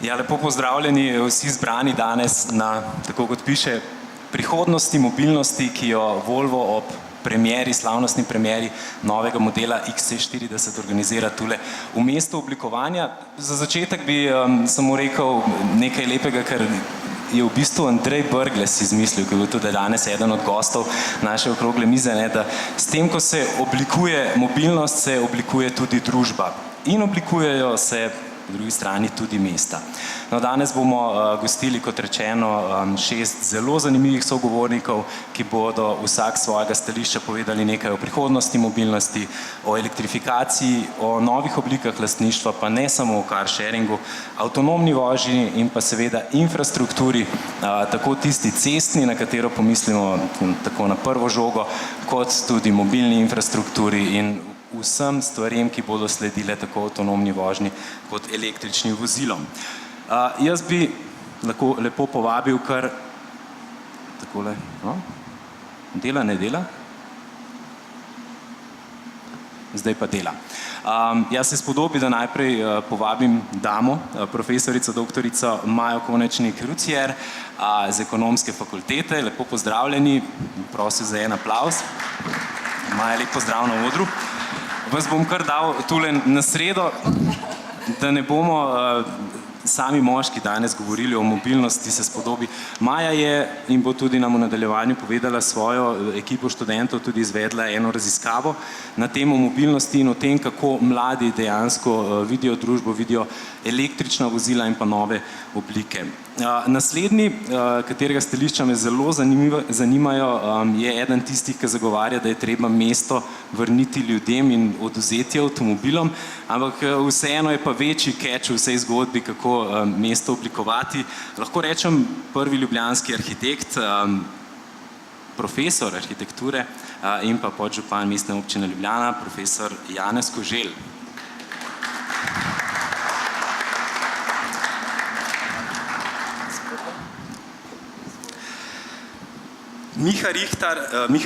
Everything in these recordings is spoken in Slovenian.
Ja, lepo pozdravljeni vsi zbrani danes na, tako kot piše, prihodnosti mobilnosti, ki jo Volvo ob premieri, slavnostni premieri novega modela XC40 organizira tule v mestu oblikovanja. Za začetek bi samo rekel nekaj lepega, ker je v bistvu Andrej Brglez izmislil, ki je bil tudi danes eden od gostov naše okrogle mize, da s tem, ko se oblikuje mobilnost, se oblikuje tudi družba in oblikujejo se po drugi strani tudi mesta. No, danes bomo gostili, kot rečeno, 6 zelo zanimivih sogovornikov, ki bodo vsak svojega stališča povedali nekaj o prihodnosti mobilnosti, o elektrifikaciji, o novih oblikah lastništva, pa ne samo o car sharingu, avtonomni vožnji in pa seveda infrastrukturi, tako tisti cestni, na katero pomislimo tako na prvo žogo, kot tudi mobilni infrastrukturi in vsem stvarem, ki bodo sledile tako avtonomni vožnji kot električnim vozilom. Jaz bi lahko lepo povabil kar takole, no, dela, ne dela? Zdaj pa dela. Jaz se spodobi, da najprej povabim damo, profesorico doktorico Majo Konečnik-Rucijer z Ekonomske fakultete. Lepo pozdravljeni, prosil za en aplavz. Maja, lep pozdrav na odru. Vas bom kar dal tule na sredo, da ne bomo sami moški danes govorili o mobilnosti, se spodobi. Maja je in bo tudi nam v nadaljevanju povedala svojo ekipo študentov, tudi izvedla eno raziskavo na temo mobilnosti in o tem, kako mladi dejansko vidijo družbo, vidijo električna vozila in pa nove oblike. Naslednji, katerega stališča me zelo zanimajo, je eden tistih, ki zagovarja, da je treba mesto vrniti ljudem in odvzeti avtomobilom, ampak vseeno je pa večji catch v vsej zgodbi, kako mesto oblikovati. Lahko rečem prvi ljubljanski arhitekt, profesor arhitekture in pa podžupan Mestne občine Ljubljana, profesor Janez Koželj. Miha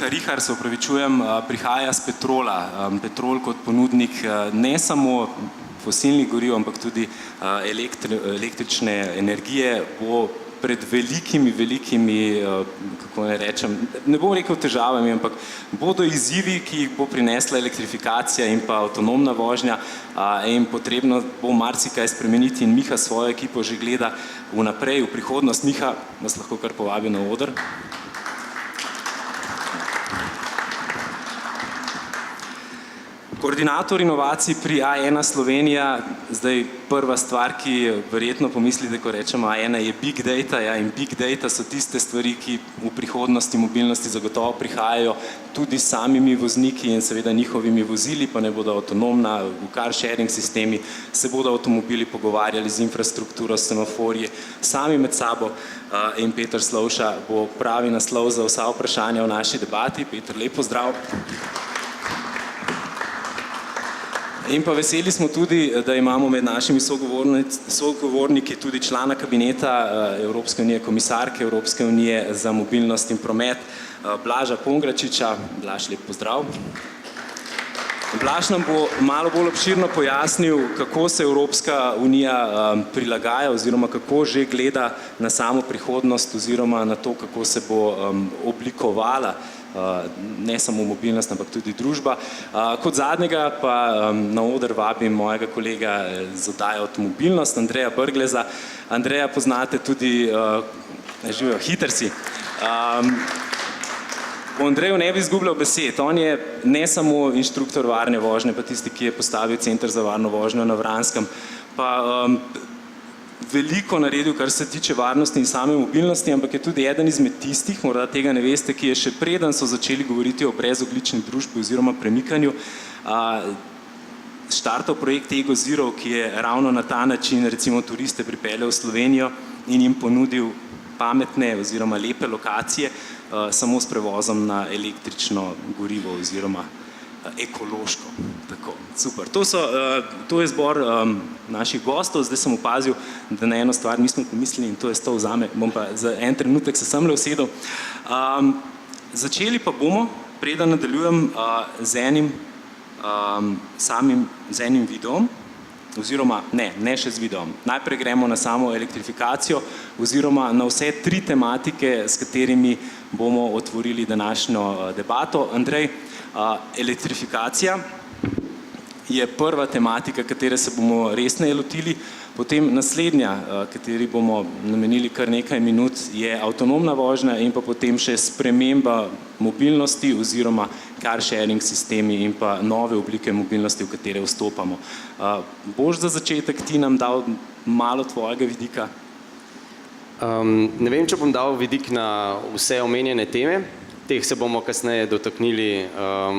Rihar, se opravičujem, prihaja z Petrola. Petrol kot ponudnik ne samo fosilnih goriv, ampak tudi električne energije bo pred velikimi, kako ne rečem, ne bom rekel težavami, ampak bodo izzivi, ki jih bo prinesla elektrifikacija in pa avtonomna vožnja in potrebno bo marsikaj spremeniti in Miha svojo ekipo že gleda vnaprej, v prihodnost. Miha, vas lahko kar povabim na oder. Koordinator inovacij pri A1 Slovenija, zdaj prva stvar, ki verjetno pomislite, ko rečemo A1, je big data, in big data so tiste stvari, ki v prihodnosti mobilnosti zagotovo prihajajo tudi samimi vozniki in seveda njihovimi vozili, pa ne bodo avtonomna, v car sharing sistemi se bodo avtomobili pogovarjali z infrastrukturo, semaforji, sami med sabo in Peter Slovša bo pravi naslov za vsa vprašanja v naši debati. Peter, lep pozdrav. In pa veseli smo tudi, da imamo med našimi sogovorniki tudi člana kabineta Evropske unije, komisarke Evropske unije za mobilnost in promet, Blaža Pongračiča. Blaž, lep pozdrav. Blaž nam bo malo bolj obširno pojasnil, kako se Evropska unija prilagaja oziroma kako že gleda na samo prihodnost oziroma na to, kako se bo oblikovala ne samo mobilnost, ampak tudi družba. Kot zadnjega pa na oder vabim mojega kolega z oddaje Avtomobilnost, Andreja Brgleza. Andreja poznate tudi, živijo, hiter si. O Andreju ne bi izgubljal besed. On je ne samo inštruktor varne vožnje, pa tisti, ki je postavil Center za varno vožnjo na Vranskem, pa veliko naredil, kar se tiče varnosti in same mobilnosti, ampak je tudi eden izmed tistih, morda tega ne veste, ki je še preden so začeli govoriti o brezogljični družbi oziroma premikanju, štartal projekt Ego Zero, ki je ravno na ta način recimo turiste pripeljal v Slovenijo in jim ponudil pametne oziroma lepe lokacije samo s prevozom na električno gorivo oziroma ekološko. Tako, super. To je zbor naših gostov. Zdaj sem opazil, da na eno stvar nismo pomislili in to je stol zame. Bom pa za en trenutek se semle usedel. Začeli pa bomo, preden nadaljujem, z enim videom. oziroma ne še z videom. Najprej gremo na samo elektrifikacijo oziroma na vse 3 tematike, s katerimi bomo otvorili današnjo debato. Andrej, elektrifikacija je prva tematika, katere se bomo resneje lotili, potem naslednja, kateri bomo namenili kar nekaj minut, je avtonomna vožnja in pa potem še sprememba mobilnosti oziroma car sharing sistemi in pa nove oblike mobilnosti, v katere vstopamo. Boš za začetek ti nam dal malo tvojega vidika? Ne vem, če bom dal vidik na vse omenjene teme. Teh se bomo kasneje dotaknili.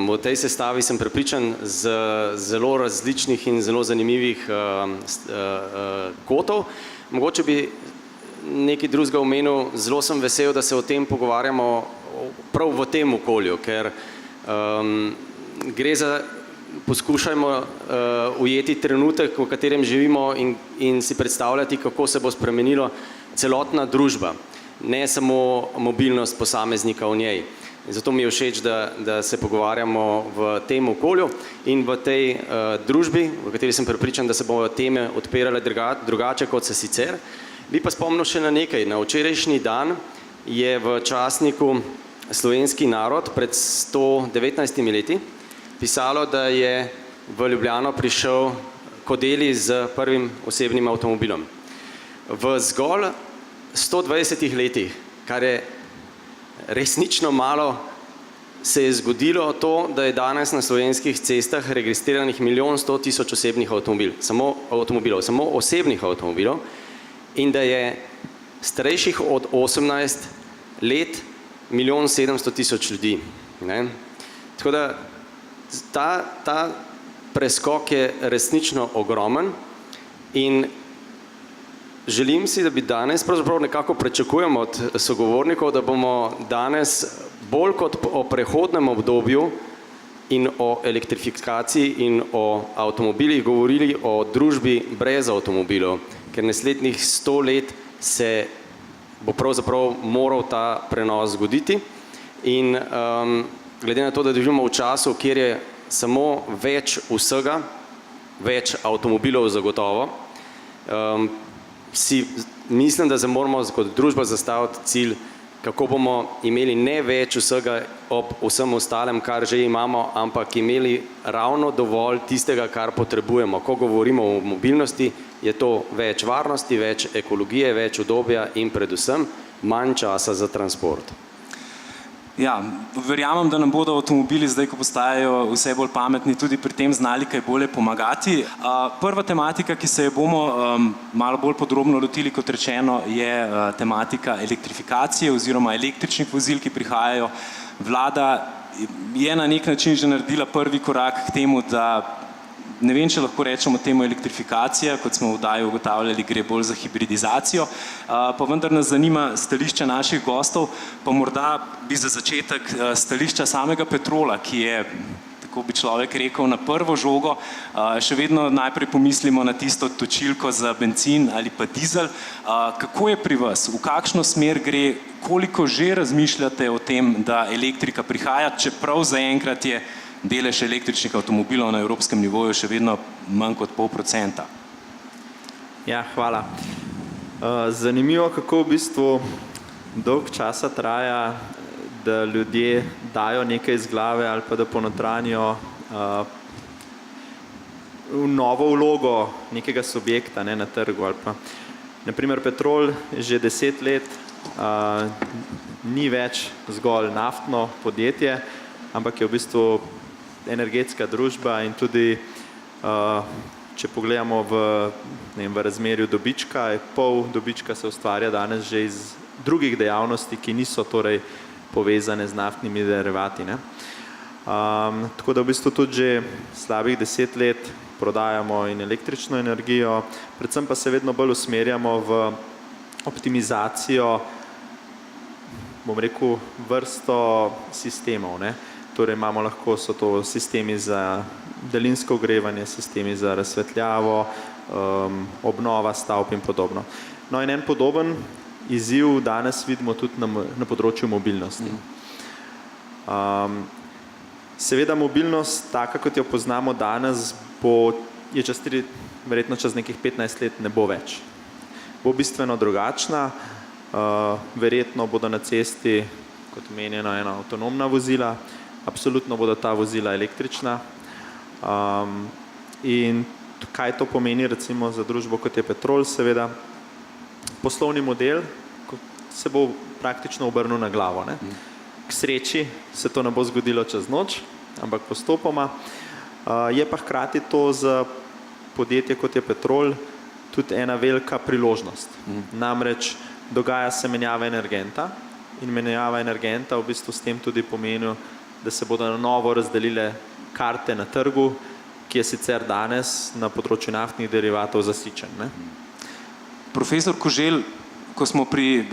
V tej sestavi sem prepričan z zelo različnih in zelo zanimivih kotov. Mogoče bi nekaj drugega omenil, zelo sem vesel, da se o tem pogovarjamo prav v tem okolju, ker gre za, poskušajmo ujeti trenutek, v katerem živimo in si predstavljati, kako se bo spremenilo celotna družba. Ne samo mobilnost posameznika v njej. Zato mi je všeč, da se pogovarjamo v tem okolju in v tej družbi, v kateri sem prepričan, da se bodo teme odpirale drugače, kot se sicer. Bi pa spomnil še na nekaj. Na včerajšnji dan je v časniku Slovenski narod pred 119 leti pisalo, da je v Ljubljano prišel Kodeli z prvim osebnim avtomobilom. V zgolj 120 letih, kar je resnično malo, se je zgodilo to, da je danes na slovenskih cestah registriranih 1 100 000 osebnih avtomobilov, samo osebnih avtomobilov, in da je starejših od 18 let 1 700 000 ljudi. Ne? Tako da ta preskok je resnično ogromen in želim si, da bi danes, pravzaprav nekako pričakujemo od sogovornikov, da bomo danes bolj kot o prehodnem obdobju in o elektrifikaciji in o avtomobilih govorili o družbi brez avtomobilov, ker naslednjih 100 let se bo pravzaprav moral ta prenos zgoditi. In glede na to, da živimo v času, kjer je samo več vsega, več avtomobilov zagotovo, mislim, da se moramo kot družba zastaviti cilj, kako bomo imeli ne več vsega ob vsem ostalem, kar že imamo, ampak imeli ravno dovolj tistega, kar potrebujemo. Ko govorimo o mobilnosti, je to več varnosti, več ekologije, več udobja in predvsem manj časa za transport. Ja, verjamem, da nam bodo avtomobili zdaj, ko postajajo vse bolj pametni, tudi pri tem znali kaj bolje pomagati. Prva tematika, ki se je bomo malo bolj podrobno lotili, kot rečeno, je tematika elektrifikacije oziroma električnih vozil, ki prihajajo. Vlada je na nek način že naredila prvi korak k temu, da ne vem, če lahko rečemo temu elektrifikacija, kot smo v oddaji ugotavljali, gre bolj za hibridizacijo, pa vendar nas zanima stališča naših gostov, pa morda bi za začetek stališča samega Petrola, ki je, tako bi človek rekel, na prvo žogo, še vedno najprej pomislimo na tisto točilko za bencin ali pa dizel. Kako je pri vas? V kakšno smer gre? Koliko že razmišljate o tem, da elektrika prihaja, čeprav zaenkrat je delež električnih avtomobilov na evropskem nivoju še vedno manj kot 0,5%. Ja, hvala. Zanimivo, kako v bistvu dolg časa traja, da ljudje dajo nekaj iz glave ali pa da ponotranijo novo vlogo nekega subjekta na trgu. Ali pa. Naprimer, Petrol že 10 let ni več zgolj naftno podjetje, ampak je v bistvu energetska družba in tudi, če pogledamo v razmerju dobička, pol dobička se ustvarja danes že iz drugih dejavnosti, ki niso torej povezane z naftnimi derivati. Tako da v bistvu tudi že slabih 10 let prodajamo in električno energijo, predvsem pa se vedno bolj usmerjamo v optimizacijo, bom rekel, vrsto sistemov. Torej imamo lahko, so to sistemi za daljinsko ogrevanje, sistemi za razsvetljavo, obnova stavb in podobno. No in en podoben izziv danes vidimo tudi na področju mobilnosti. Seveda mobilnost, taka kot jo poznamo danes, bo je verjetno čez nekih 15 let ne bo več. Bo bistveno drugačna, verjetno bodo na cesti, kot omenjeno, ena avtonomna vozila, absolutno bodo ta vozila električna. In kaj to pomeni recimo za družbo, kot je Petrol, seveda, poslovni model se bo praktično obrnil na glavo. Ne? K sreči se to ne bo zgodilo čez noč, ampak postopoma. Je pa hkrati to za podjetje, kot je Petrol, tudi ena velika priložnost. Namreč dogaja se menjava energenta in menjava energenta v bistvu s tem tudi pomeni, da se bodo na novo razdelile karte na trgu, ki je sicer danes na področju naftnih derivatov zasičen. Ne? Profesor Koželj, ko smo pri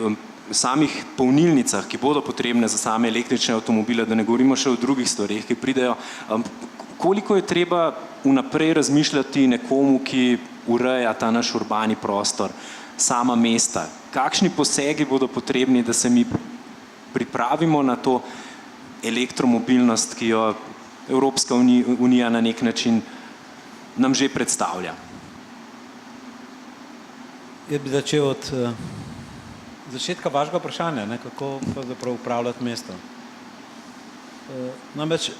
samih polnilnicah, ki bodo potrebne za same električne avtomobile, da ne govorimo še o drugih stvarih, ki pridejo, koliko je treba vnaprej razmišljati nekomu, ki ureja ta naš urbani prostor, sama mesta? Kakšni posegi bodo potrebni, da se mi pripravimo na to elektromobilnost, ki jo Evropska unija na nek način nam že predstavlja? Jaz bi začel od začetka vašega vprašanja, ne, kako pravzaprav upravljati mesto. Namreč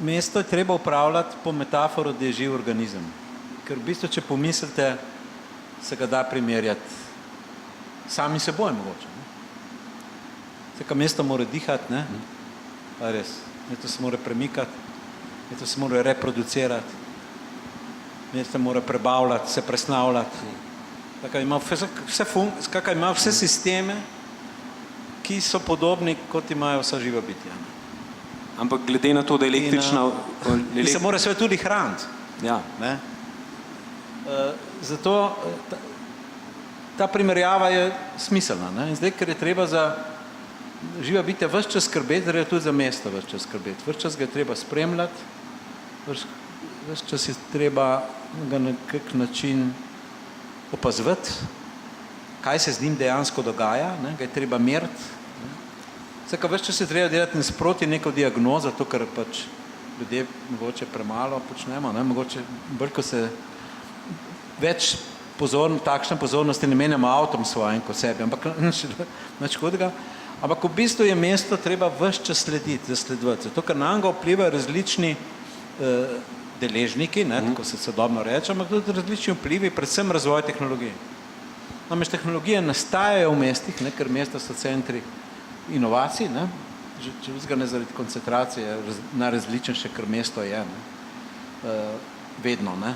mesto je treba upravljati po metaforu, da je živ organizem. Ker v bistvu, če pomislite, se ga da primerjati sami seboj mogoče. Vsaka mesto mora dihati, ne? Pa res. Mesto se mora premikati, mesto se mora reproducirati, mesto mora prebavljati, se presnavljati. Ima vse sisteme, ki so podobni, kot imajo vsa živa bitja. Ampak glede na to, da je električna... In se mora sve tudi hraniti. Ja. Ne? Zato ta primerjava je smiselna. Ne? In zdaj, ker je treba za živa bitja ves čas skrbeti, treba tudi za mesto ves čas skrbeti. Ves čas ga je treba spremljati, ves čas je treba ga na kak način opazovati, kaj se z njim dejansko dogaja, ne? Ga je treba meriti. Vsaka ves čas je treba delati nasproti neko diagnozo, to, kar pač ljudje mogoče premalo počnemo, ne? Mogoče bolj, ko se več takšne pozornosti namenjamo avtom svojim kot sebi, ampak nič hudega. Ampak v bistvu je mesto treba ves čas slediti, zasledovati. Zato, ker nam ga vplivajo različni deležniki, ne, tako se sodobno reče, ampak tudi različni vplivi, predvsem razvoj tehnologije. Namreč tehnologije nastajajo v mestih, ne, ker mesta so centri inovacij, ne, če vzgane zaradi koncentracije najrazličnejše, ker mesto je, ne, vedno, ne.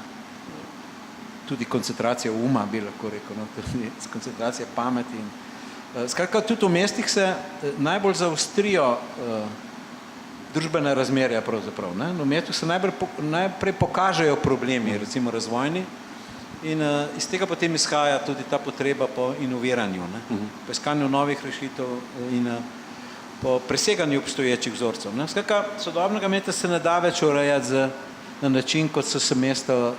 Tudi koncentracija uma, bi lahko rekel, no, tudi koncentracija pameti. Skratka, tudi v mestih se najbolj zaostrijo družbene razmerja pravzaprav. Ne? V mestu se najprej pokažejo problemi, recimo razvojni, in iz tega potem izhaja tudi ta potreba po inoviranju, ne? Po iskanju novih rešitev in po preseganju obstoječih vzorcev. Ne? Skratka, sodobnega mesta se ne da več urejati na način, kot so se mesta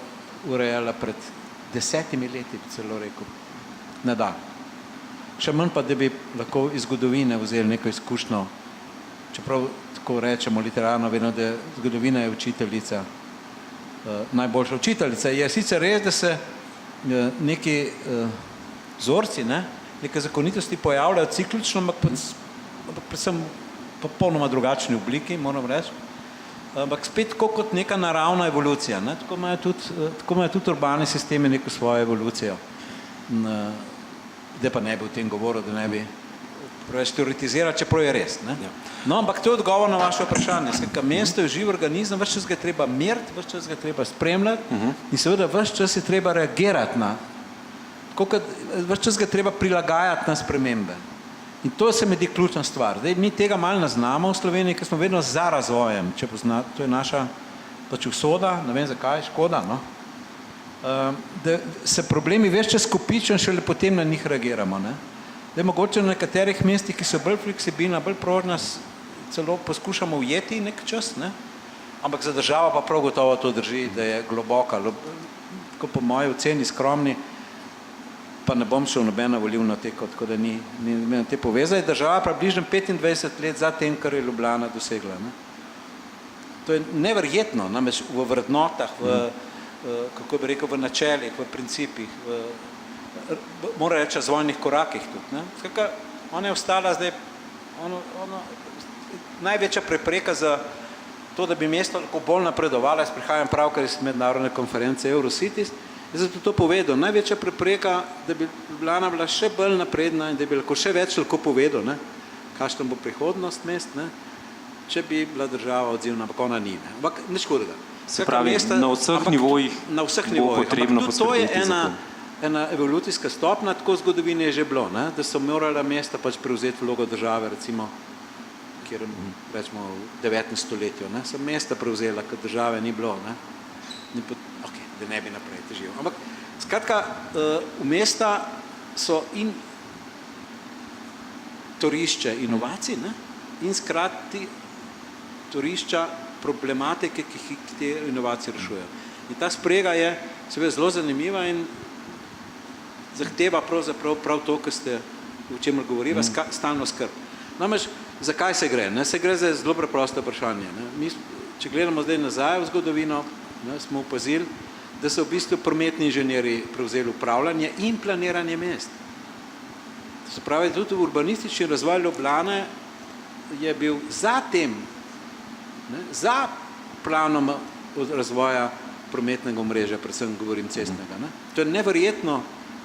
urejala pred 10 leti, bi celo rekel. Ne da. Še manj pa, da bi lahko iz zgodovine vzeli neko izkušnjo, čeprav tako rečemo literarno, vedno, da zgodovina je učiteljica, najboljša učiteljica. Je sicer res, da se neki vzorci, ne, neke zakonitosti pojavljajo ciklično, ampak predvsem popolnoma drugačni obliki, moram reči. Ampak spet tako kot neka naravna evolucija. Ne? Tako imajo tudi urbani sistemi neko svojo evolucijo. Zdaj pa ne bi o tem govoril, da ne bi preveč teoretiziral, čeprav je res. Ne? No, ampak to je odgovor na vaše vprašanje. Skratka, mesto je živ organizem, ves čas ga je treba meriti, ves čas ga je treba spremljati in seveda ves čas je treba reagirati na, ves čas ga je treba prilagajati na spremembe. In to se mi zdi ključna stvar. Zdaj, mi tega malo ne znamo v Sloveniji, ker smo vedno za razvojem. Če pozna, to je naša pač usoda, ne vem zakaj, škoda, no? Da se problemi več čas kopičijo in šele potem na njih reagiramo. Ne? Zdaj, mogoče na nekaterih mestih, ki so bolj fleksibilna, bolj prožna, celo poskušamo ujeti nek čas, ne? Ampak za državo pa prav gotovo to drži, da je globoka. Tako po moji oceni skromni, pa ne bom šel nobena volilna teko, tako da ni na te povezaj. Država približno 25 let za tem, kar je Ljubljana dosegla. Ne? To je neverjetno, namreč v vrednotah, v kako bi rekel, v načelih, v principih, mora reči razvojnih korakih tudi. Ne? Skratka, ona je ostala zdaj največja prepreka za to, da bi mesto lahko bolj napredovalo. Jaz prihajam pravkar iz mednarodne konference Eurocities. Jaz sem to povedal. Največja prepreka, da bi Ljubljana bila še bolj napredna in da bi lahko še več lahko povedal, ne? Kakšna bo prihodnost mest, ne? Če bi bila država odzivna, ampak ona ni. Ne? Ampak nič hudega. Se pravi, na vseh nivojih bo potrebno poskrbeti za to. Ena evolucijska stopnja, tako v zgodovini je že bilo, ne? Da so morala mesta pač prevzeti vlogo države, recimo, kjer rečemo v 9. stoletju, ne? So mesta prevzela, ker države ni bilo, ne? Da ne bi naprej težil. Ampak, skratka, v mesta so in torišče inovacij, ne? In skrati torišča problematike, ki te inovacije rešujejo. In ta sprega je seveda zelo zanimiva in zahteva pravzaprav prav to, kar ste o čemer govoriva, stalno skrb. Namreč, zakaj se gre? Ne? Se gre za zelo preprosto vprašanje. Ne? Mi, če gledamo zdaj nazaj v zgodovino, ne, smo opazili, da so v bistvu prometni inženirji prevzeli upravljanje in planiranje mest. To se pravi, tudi urbanistični razvoj Ljubljane je bil za tem, ne, za planom razvoja prometnega omrežja, predvsem govorim cestnega. Ne. To je neverjetno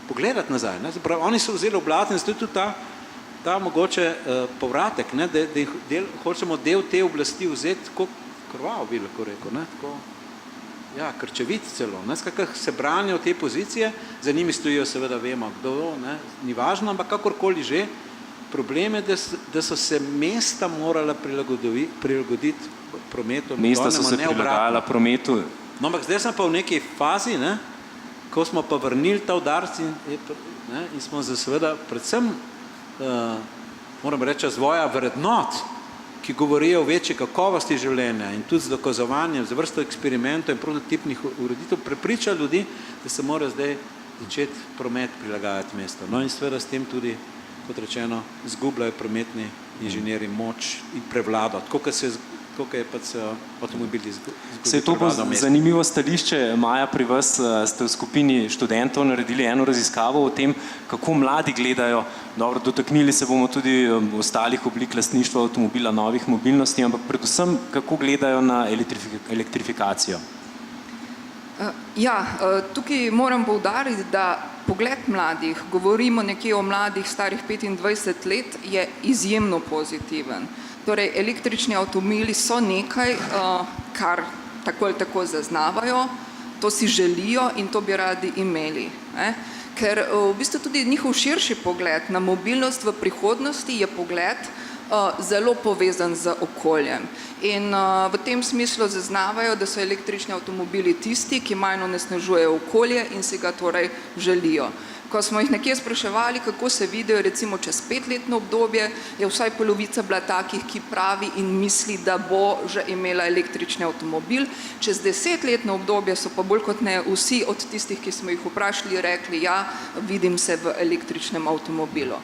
pogledati nazaj. Ne. Zapravi, oni so vzeli oblast in tudi ta mogoče povratek, ne, da hočemo del te oblasti vzeti tako krvav, bi lahko rekel, ne, tako, ja, krčevit celo, ne, skakaj se branijo te pozicije, za njimi stojijo seveda vemo kdo, ne, ni važno, ampak kakorkoli že, problem je, da so se mesta morala prilagoditi prometu. Mesta so se prilagajala prometu. No, ampak zdaj smo pa v neki fazi, ne, ko smo pa vrnili ta udarc in smo za seveda predvsem, moram reči, razvoja vrednot, ki govorijo o večji kakovosti življenja in tudi z dokazovanjem, z vrsto eksperimentov in prototipnih ureditev prepriča ljudi, da se mora zdaj začeti promet prilagajati mesto. No in seveda s tem tudi, kot rečeno, zgubljajo prometni inženirji moč in prevlado, tako kot je pač avtomobili Se je to bo zanimivo stališče, Maja, pri vas ste v skupini študentov naredili eno raziskavo o tem, kako mladi gledajo, dobro, dotaknili se bomo tudi ostalih oblik lastništva avtomobila, novih mobilnosti, ampak predvsem, kako gledajo na elektrifikacijo. Ja, tukaj moram poudariti, da pogled mladih, govorimo nekje o mladih starih 25 let, je izjemno pozitiven. Torej, električni avtomobili so nekaj, kar tako ali tako zaznavajo, to si želijo in to bi radi imeli. Ne? Ker v bistvu tudi njihov širši pogled na mobilnost v prihodnosti je pogled zelo povezan z okoljem. In v tem smislu zaznavajo, da so električni avtomobili tisti, ki manj onesnažujejo okolje in si ga torej želijo. Ko smo jih nekje spraševali, kako se vidijo recimo čez 5-letno obdobje, je vsaj polovica bila takih, ki pravi in misli, da bo že imela električni avtomobil. Čez 10-letno obdobje so pa bolj kot ne vsi od tistih, ki smo jih vprašali, rekli, ja, vidim se v električnem avtomobilu.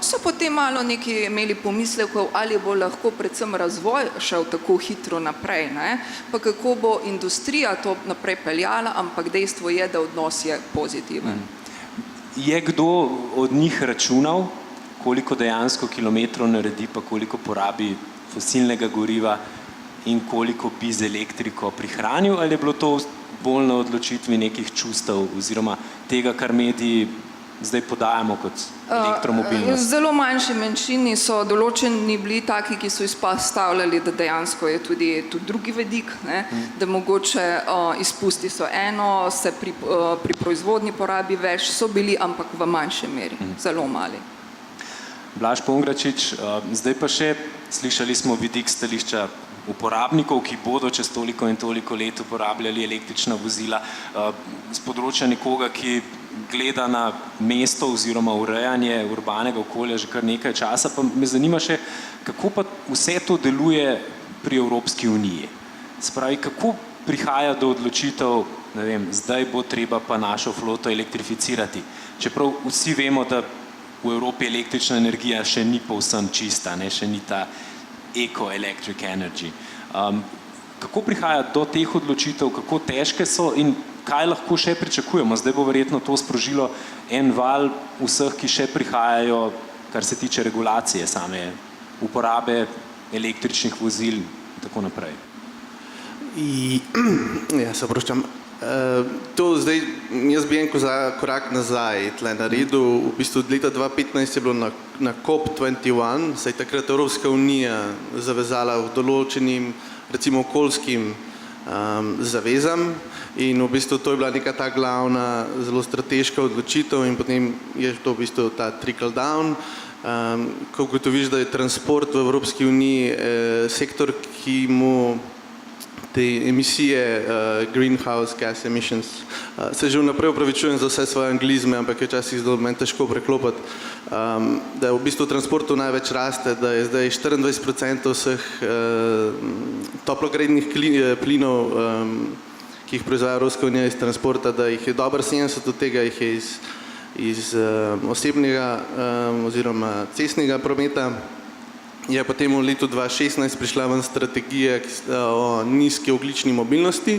So potem malo nekaj imeli pomislekov, ali bo lahko predvsem razvoj šel tako hitro naprej, ne? Pa kako bo industrija to naprej peljala, ampak dejstvo je, da odnos je pozitiven. Je kdo od njih računal, koliko dejansko kilometrov naredi, pa koliko porabi fosilnega goriva in koliko bi z elektriko prihranil, ali je bilo to bolj na odločitvi nekih čustev oziroma tega, kar mediji zdaj podajamo kot elektromobilnost? V zelo manjši manjšini so določeni bili taki, ki so izpostavljali, da dejansko je tudi drugi vidik, ne? Da mogoče izpusti so eno, se pri proizvodnji porabi več, so bili, ampak v manjši meri, zelo mali. Blaž Pongračič, zdaj pa še slišali smo vidik stališča uporabnikov, ki bodo čez toliko in toliko let uporabljali električna vozila, z področja nekoga, ki gleda na mesto oziroma urejanje urbanega okolja že kar nekaj časa, pa me zanima še, kako pa vse to deluje pri Evropski uniji. Se pravi, kako prihaja do odločitev, ne vem, zdaj bo treba pa našo floto elektrificirati. Čeprav vsi vemo, da v Evropi električna energija še ni povsem čista, ne, še ni ta eco-electric energy. Kako prihaja do teh odločitev, kako težke so in kaj lahko še pričakujemo? Zdaj bo verjetno to sprožilo en val vseh, ki še prihajajo, kar se tiče regulacije same uporabe električnih vozil in tako naprej. Ja, se oproščam. To zdaj, jaz bi en korak nazaj tle naredil. V bistvu od leta 2015 je bilo na COP21, se je takrat Evropska unija zavezala v določenim, recimo okoljskim zavezam in v bistvu to je bila neka ta glavna, zelo strateška odločitev in potem je to v bistvu ta trickle down. Ko ugotoviš, da je transport v Evropski uniji sektor, ki mu te emisije, greenhouse gas emissions, se že vnaprej opravičujem za vse svoje anglizme, ampak je včasih zelo meni težko preklopiti, da v bistvu v transportu največ raste, da je zdaj 24% vseh toplogrednih plinov, ki jih proizvaja Evropska unija iz transporta, da jih je dobro 70 od tega jih je iz osebnega oziroma cestnega prometa. Je potem v letu 2016 prišla ven strategija o nizki ogljični mobilnosti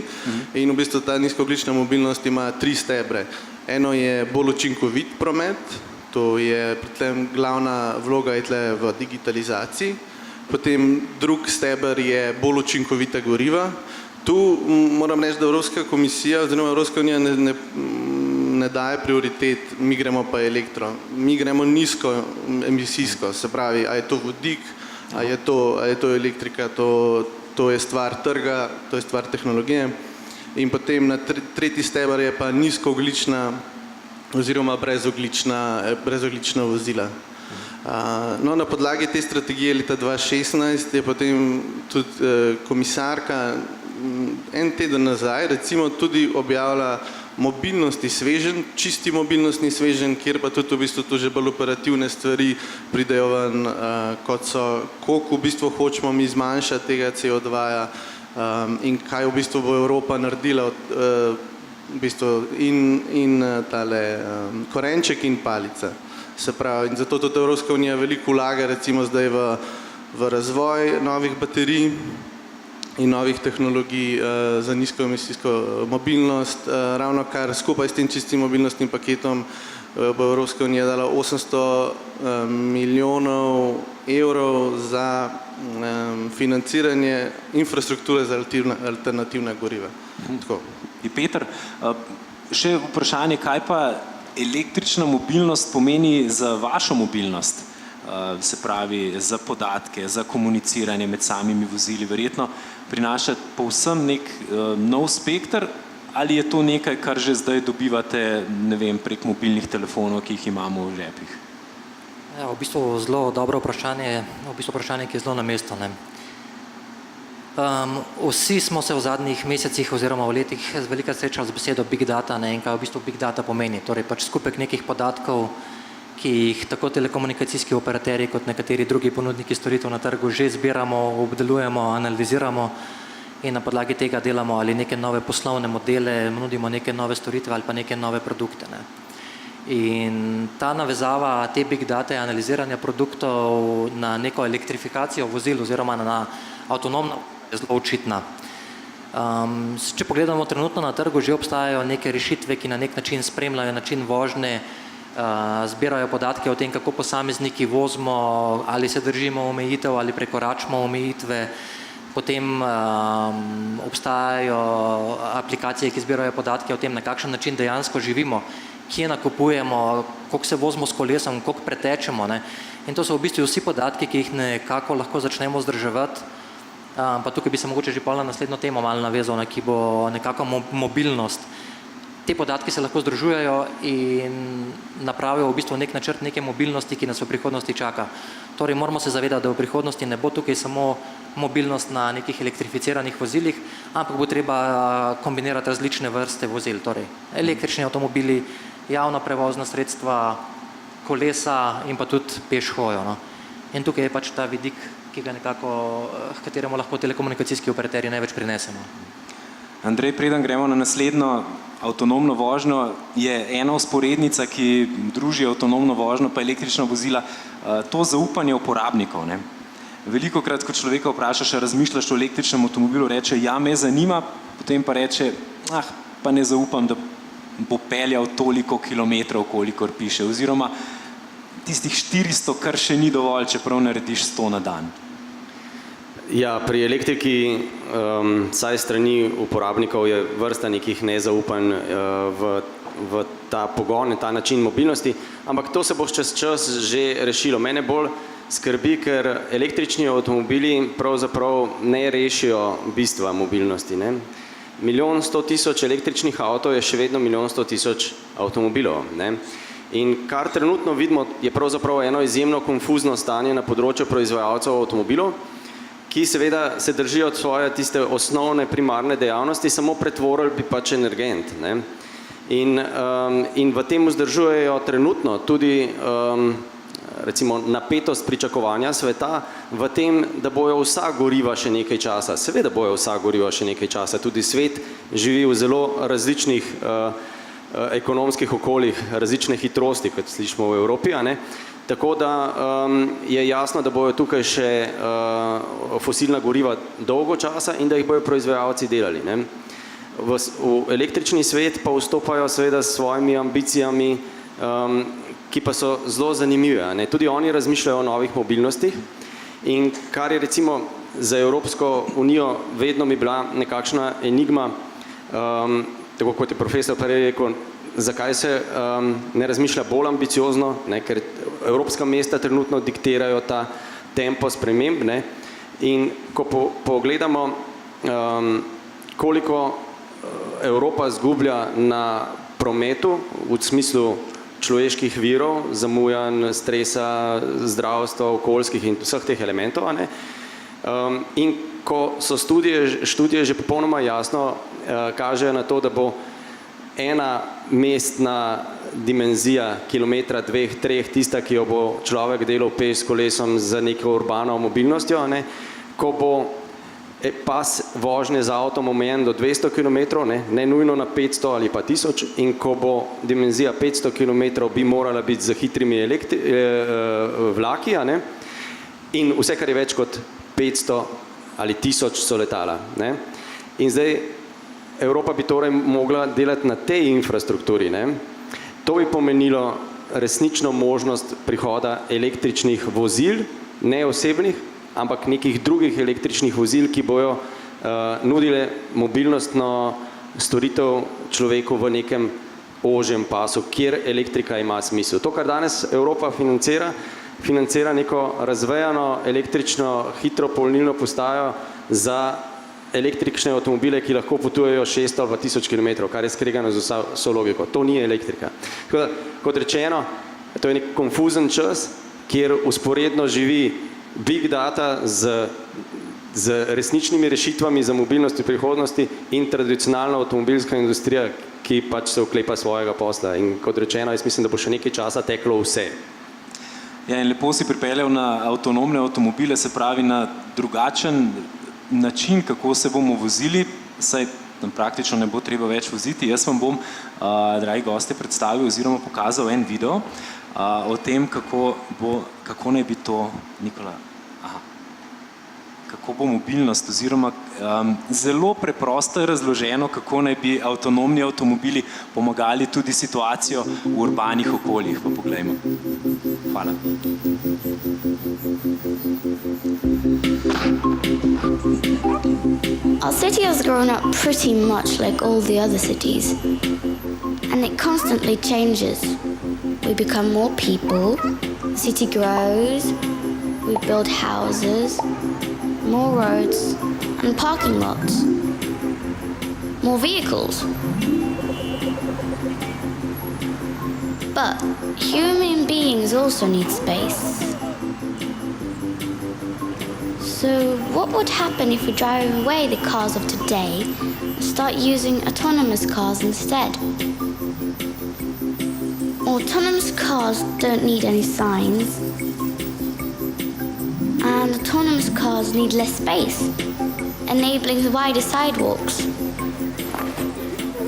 in v bistvu ta nizkoogljična mobilnost ima 3 stebre. Eno je bolj učinkovit promet, to je pri tem glavna vloga je tle v digitalizaciji, potem drug steber je bolj učinkovita goriva. Tu moram reči, da Evropska komisija oziroma Evropska unija ne daje prioritet, mi gremo pa elektro, mi gremo nizko emisijsko, se pravi, a je to vodik, a je to elektrika, to je stvar trga, to je stvar tehnologije. In potem na tretji steber je pa nizkoogljična oziroma brezogljična vozila. No, na podlagi te strategije leta 2016 je potem tudi komisarka en teden nazaj recimo tudi objavila mobilnostni sveženj, čisti mobilnostni sveženj, kjer pa tudi v bistvu to že bolj operativne stvari pridejo ven, kot so, koliko v bistvu hočemo mi zmanjšati tega CO2 in kaj v bistvu bo Evropa naredila v bistvu in tale korenček in palica. Se pravi, in zato tudi Evropska unija veliko vlaga recimo zdaj v razvoj novih baterij in novih tehnologij za nizkoemisijsko mobilnost. Ravno kar skupaj s tem čistim mobilnostnim paketom bo Evropska unija dala 800 milijonov evrov za financiranje infrastrukture za alternativna goriva. Tako. Peter, še vprašanje, kaj pa električna mobilnost pomeni za vašo mobilnost? Se pravi, za podatke, za komuniciranje med samimi vozili, verjetno prinaša povsem nek nov spekter, ali je to nekaj, kar že zdaj dobivate, ne vem, prek mobilnih telefonov, ki jih imamo v žepih? Ja, v bistvu zelo dobro vprašanje, vprašanje, ki je zelo na mestu, ne. Vsi smo se v zadnjih mesecih oziroma v letih veliko srečali z besedo big data, ne, in kaj v bistvu big data pomeni, torej pač skupek nekih podatkov, ki jih tako telekomunikacijski operaterji kot nekateri drugi ponudniki storitev na trgu že zbiramo, obdelujemo, analiziramo in na podlagi tega delamo ali neke nove poslovne modele, nudimo neke nove storitve ali pa neke nove produkte. Ne. In ta navezava te big date, analiziranja produktov na neko elektrifikacijo vozil oziroma na avtonomno je zelo očitna. Če pogledamo trenutno na trgu, že obstajajo neke rešitve, ki na nek način spremljajo način vožnje, zbirajo podatke o tem, kako posamezniki vozimo, ali se držimo omejitev ali prekoračimo omejitve. Potem obstajajo aplikacije, ki zbirajo podatke o tem, na kakšen način dejansko živimo, kje nakupujemo, koliko se vozimo s kolesom, koliko pretečemo. Ne. In to so v bistvu vsi podatki, ki jih nekako lahko začnemo vzdrževati. Pa tukaj bi se mogoče že na naslednjo temo malo navezal, ki bo nekako mobilnost. Te podatki se lahko združujejo in napravijo v bistvu nek načrt neke mobilnosti, ki nas v prihodnosti čaka. Torej moramo se zavedati, da v prihodnosti ne bo tukaj samo mobilnost na nekih elektrificiranih vozilih, ampak bo treba kombinirati različne vrste vozil, torej električni avtomobili, javna prevozna sredstva, kolesa in pa tudi peš hojo. No. In tukaj je pač ta vidik, ki ga nekako, kateremu lahko telekomunikacijski operaterji največ prinesemo. Andrej, preden gremo na naslednjo avtonomno vožnjo, je ena vzporednica, ki druži avtonomno vožnjo pa električna vozila, to zaupanje uporabnikov. Ne? veliko krat, ko človeka vprašaš, a razmišljaš o električnem avtomobilu, reče, ja, me zanima, potem pa reče, pa ne zaupam, da bo peljal toliko kilometrov, kolikor piše, oziroma tistih 400, kar še ni dovolj, čeprav narediš 100 na dan. Ja, pri elektriki, saj strani uporabnikov je vrsta nekih nezaupanj v ta pogon in ta način mobilnosti, ampak to se bo čez čas že rešilo. Mene bolj skrbi, ker električni avtomobili pravzaprav ne rešijo bistva mobilnosti. 1 100 000 električnih avtov je še vedno 1 100 000 avtomobilov. In kar trenutno vidimo, je pravzaprav eno izjemno konfuzno stanje na področju proizvajalcev avtomobilov, ki seveda se držijo od svoje tiste osnovne primarne dejavnosti, samo pretvorili bi pač energent. In v tem vzdržujejo trenutno tudi recimo napetost pričakovanja sveta v tem, da bojo vsa goriva še nekaj časa. Seveda bojo vsa goriva še nekaj časa. Tudi svet živi v zelo različnih ekonomskih okoljih, različne hitrosti, kot slišimo v Evropi. Tako da je jasno, da bojo tukaj še fosilna goriva dolgo časa in da jih bojo proizvajalci delali. V električni svet pa vstopajo seveda s svojimi ambicijami, ki pa so zelo zanimive. Tudi oni razmišljajo o novih mobilnostih in kar je recimo za Evropsko unijo vedno mi bila nekakšna enigma, tako kot je profesor prej rekel, zakaj se ne razmišlja bolj ambiciozno, ker evropska mesta trenutno diktirajo ta tempo sprememb. In ko pogledamo, koliko Evropa zgublja na prometu v smislu človeških virov, zamujanj, stresa, zdravstva, okoljskih in vseh teh elementov. In ko so študije že popolnoma jasno kažejo na to, da bo ena mestna dimenzija kilometra, 2, 3, tista, ki jo bo človek delal peš s kolesom za neko urbano mobilnostjo, ko bo pas vožnje z avtom omejen do 200 km, ne nujno na 500 ali pa 1000, in ko bo dimenzija 500 km, bi morala biti za hitrimi vlaki, in vse, kar je več kot 500 ali 1000 so letala. In zdaj Evropa bi torej mogla delati na tej infrastrukturi. To bi pomenilo resnično možnost prihoda električnih vozil, ne osebnih, ampak nekih drugih električnih vozil, ki bojo nudile mobilnostno storitev človeku v nekem ožjem pasu, kjer elektrika ima smisel. To, kar danes Evropa financira neko razvejano električno hitro polnilno postajo za električne avtomobile, ki lahko potujejo 600 ali 1000 km, kar je skregano z vso logiko. To ni elektrika. Tako da, kot rečeno, to je nek konfuzen čas, kjer usporedno živi big data z resničnimi rešitvami za mobilnost v prihodnosti in tradicionalna avtomobilska industrija, ki pač se oklepa svojega posla. In kot rečeno, jaz mislim, da bo še nekaj časa teklo vse. Ja, in lepo si pripeljal na avtonomne avtomobile, se pravi na drugačen način, kako se bomo vozili, saj tam praktično ne bo treba več voziti. Jaz vam bom, dragi gosti, predstavil oziroma pokazal en video o tem, kako naj bi to, Nikola, kako bo mobilnost oziroma zelo preprosto je razloženo, kako naj bi avtonomni avtomobili pomagali tudi situacijo v urbanih okoljih. Pa poglejmo. Hvala. Our city has grown up pretty much like all the other cities, and it constantly changes. We become more people, the city grows, we build houses, more roads and parking lots, more vehicles. But human beings also need space. So what would happen if we drive away the cars of today and start using autonomous cars instead? Autonomous cars don't need any signs, and autonomous cars need less space, enabling wider sidewalks.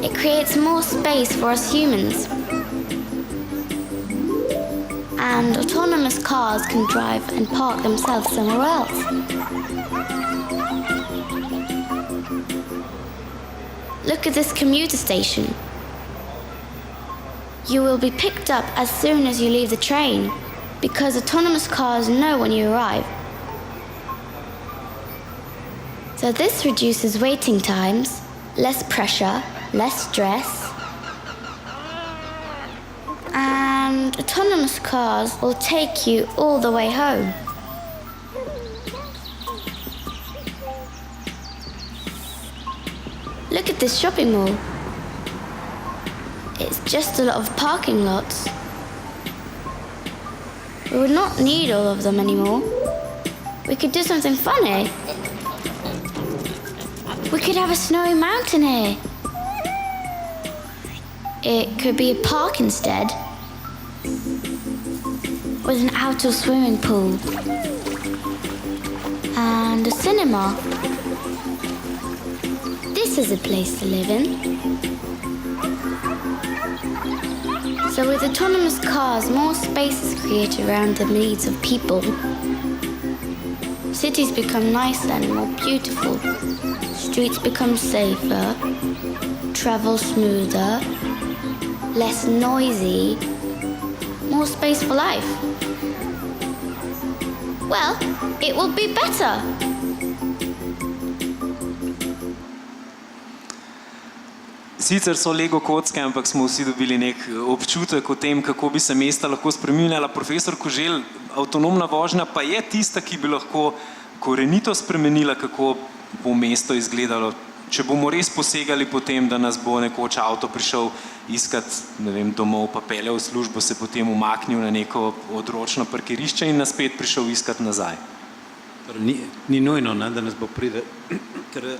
It creates more space for us humans. And autonomous cars can drive and park themselves somewhere else. Look at this commuter station. You will be picked up as soon as you leave the train, because autonomous cars know when you arrive. So this reduces waiting times, less pressure, less stress, and autonomous cars will take you all the way home. Look at this shopping mall. It's just a lot of parking lots. We would not need all of them anymore. We could do something funny. We could have a snowy mountain here. It could be a park instead, with an outdoor swimming pool and a cinema. This is a place to live in. So with autonomous cars, more space is created around the needs of people. Cities become nicer and more beautiful. Streets become safer, travel smoother, less noisy, more space for life. Well, it will be better. Sicer so Lego kocke, ampak smo vsi dobili nek občutek o tem, kako bi se mesta lahko spreminjala. Profesor Koželj, avtonomna vožnja pa je tista, ki bi lahko korenito spremenila, kako bo mesto izgledalo. Če bomo res posegali po tem, da nas bo nekoč avto prišel iskat, ne vem, domov, pa peljal v službo, se potem umaknil na neko odročno parkirišče in nas spet prišel iskat nazaj. Ni nujno, ne, da nas bo pride, ker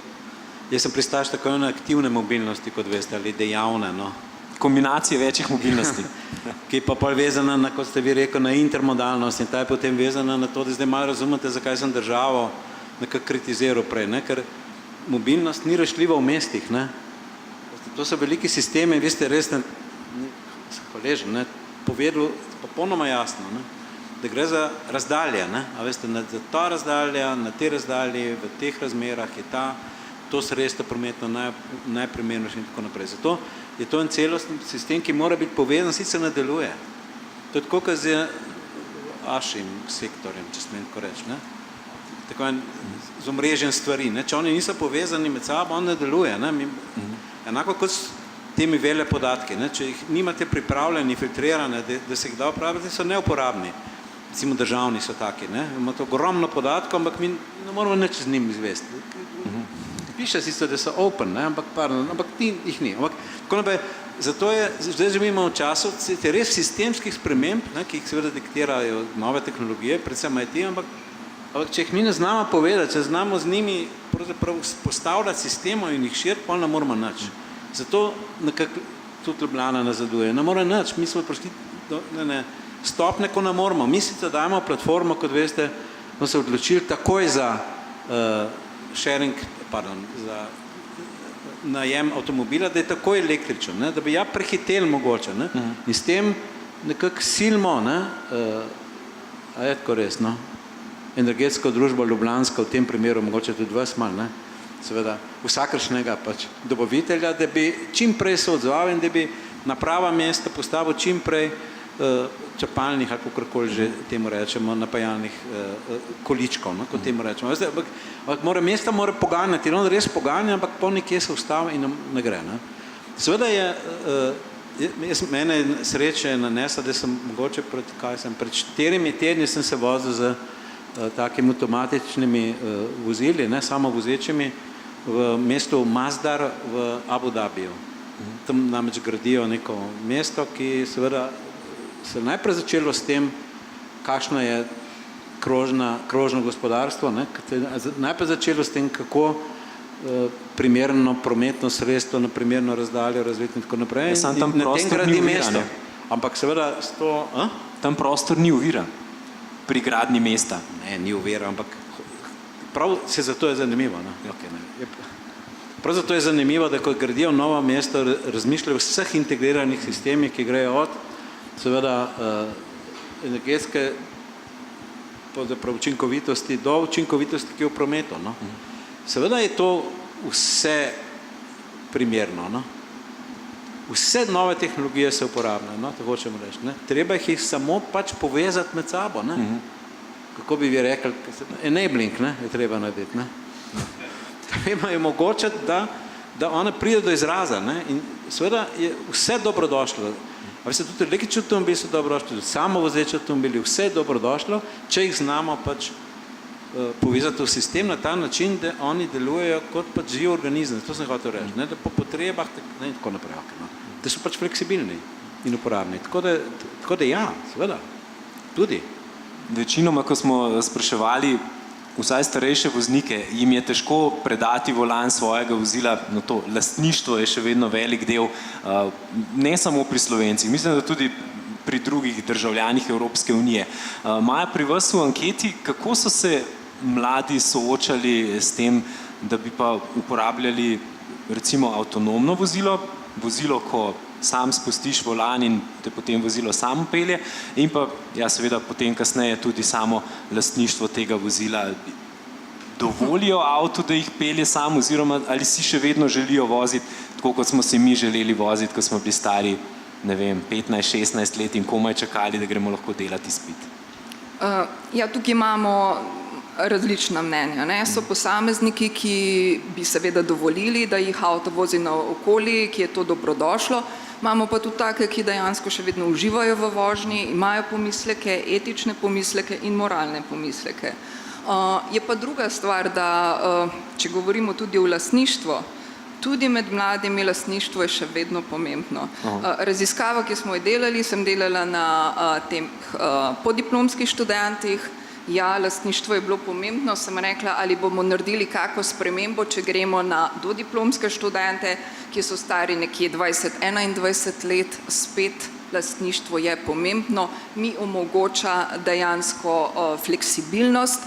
jaz sem pristaš tako na aktivne mobilnosti, kot veste, ali dejavne, no. Kombinacije večjih mobilnosti. Ki pa vezana na, kot ste vi rekel, na intermodalnost in ta je potem vezana na to, da zdaj malo razumete, zakaj sem državo nekako kritiziral prej, ne, ker mobilnost ni rešljiva v mestih, ne. To so veliki sistemi, vi ste res hvaležen, ne, povedal popolnoma jasno, ne, da gre za razdalje, ne, a veste, za ta razdalja, na te razdalje, v teh razmerah je to sredstvo prometno najprimernejše in tako naprej. Zato je to en celostni sistem, ki mora biti povezan, sicer ne deluje. To je tako, kot z vašim sektorjem, če smem tako reči, ne. Tako z omrežjem stvari, ne. Če oni niso povezani med sabo, on ne deluje, ne. Enako kot s temi vele podatki, ne. Če jih nimate pripravljeni, filtrirane, da se jih da uporabiti, so neuporabni. Recimo državni so taki, ne. Imate ogromno podatkov, ampak mi ne moramo nič z njim izvesti. Piše sicer, da so open, ne, ampak jih ni. Zato je, zdaj živimo v času res sistemskih sprememb, ne, ki jih seveda diktirajo nove tehnologije, predvsem IT, ampak če jih mi ne znamo povedati, če znamo z njimi postavljati sistemov in jih širiti, potem ne moramo nič. Zato nekako tudi Ljubljana nazaduje. Ne more nič, mi smo prišli stopne, ko ne moramo. Mi sicer dajemo platformo, kot veste, smo se odločili takoj za za najem avtomobila, da je tako električen, ne, da bi ja prehitel mogoče, ne, in s tem nekako silimo, ne, a je tako res, no, energetsko družbo Ljubljanska, v tem primeru mogoče tudi vas mal, ne, seveda vsakršnega pač dobavitelja, da bi čim prej se odzval in da bi na prava mesta postavil čim prej črpalnih, ali kakorkoli že temu rečemo, napajalnih količkov, no, kot temu rečemo. Mesta mora poganjati, in on res poganja, ampak po nekje se ustavi in ne gre. Ne. Seveda mene sreče nanesla, da sem mogoče pred 4 tedni sem se vozil z takimi avtomatičnimi vozili, ne, samovozečimi, v mestu Masdar v Abu Dhabiju. Tam namreč gradijo neko mesto, ki seveda se najprej začelo s tem, kakšno je krožno gospodarstvo, ne? Najprej začelo s tem, kako primerno prometno sredstvo na primerno razdaljo razviti in tako naprej. Tam prostor ni ovira. Ampak seveda tam prostor ni ovira pri gradnji mesta. Ne, ni ovira, ampak prav se zato je zanimivo. Prav zato je zanimivo, da ko gradijo novo mesto, razmišljajo o vseh integriranih sistemih, ki grejo od seveda energetske učinkovitosti do učinkovitosti, ki je v prometu. No. Seveda je to vse primerno. No. Vse nove tehnologije se uporabljajo, no, tako hočemo reči. Ne. Treba jih samo pač povezati med sabo. Ne. Kako bi vi rekli, enabling, ne, je treba narediti. Ne. Treba je omogočati, da one pride do izraza. Ne. In seveda je vse dobrodošlo. Veste, tudi električni avtomobili so dobrodošli, samovozeči avtomobili, vse je dobrodošlo, če jih znamo pač povezati v sistem na ta način, da oni delujejo kot pač živ organizem. To sem hotel reči, ne, da po potrebah in tako naprej. No. Da so pač fleksibilni in uporabni. Tako da ja, seveda, tudi. Večinoma, ko smo spraševali vsaj starejše voznike, jim je težko predati volan svojega vozila, no to lastništvo je še vedno velik del, ne samo pri Slovencih, mislim, da tudi pri drugih državljanih Evropske unije. Maja, pri vas v anketi, kako so se mladi soočali s tem, da bi pa uporabljali recimo avtonomno vozilo, ko sam spustiš volan in te potem vozilo samo pelje in pa ja, seveda potem kasneje tudi samo lastništvo tega vozila. Dovolijo avto, da jih pelje sam oziroma ali si še vedno želijo voziti, tako kot smo si mi želeli voziti, ko smo bili stari, ne vem, 15-16 let in komaj čakali, da gremo lahko delati izpit. Ja, tukaj imamo različna mnenja. Ne? So posamezniki, ki bi seveda dovolili, da jih avto vozi na okoli, ki je to dobrodošlo. Imamo pa tudi take, ki dejansko še vedno uživajo v vožnji, imajo pomisleke, etične pomisleke in moralne pomisleke. Je pa druga stvar, da če govorimo tudi o lastništvu, tudi med mladimi lastništvo je še vedno pomembno. Raziskava, ki smo jo delali, sem delala na tem podiplomskih študentih. Ja, lastništvo je bilo pomembno, sem rekla, ali bomo naredili kako spremembo, če gremo na dodiplomske študente, ki so stari nekje 20-21 let, spet lastništvo je pomembno, mi omogoča dejansko fleksibilnost,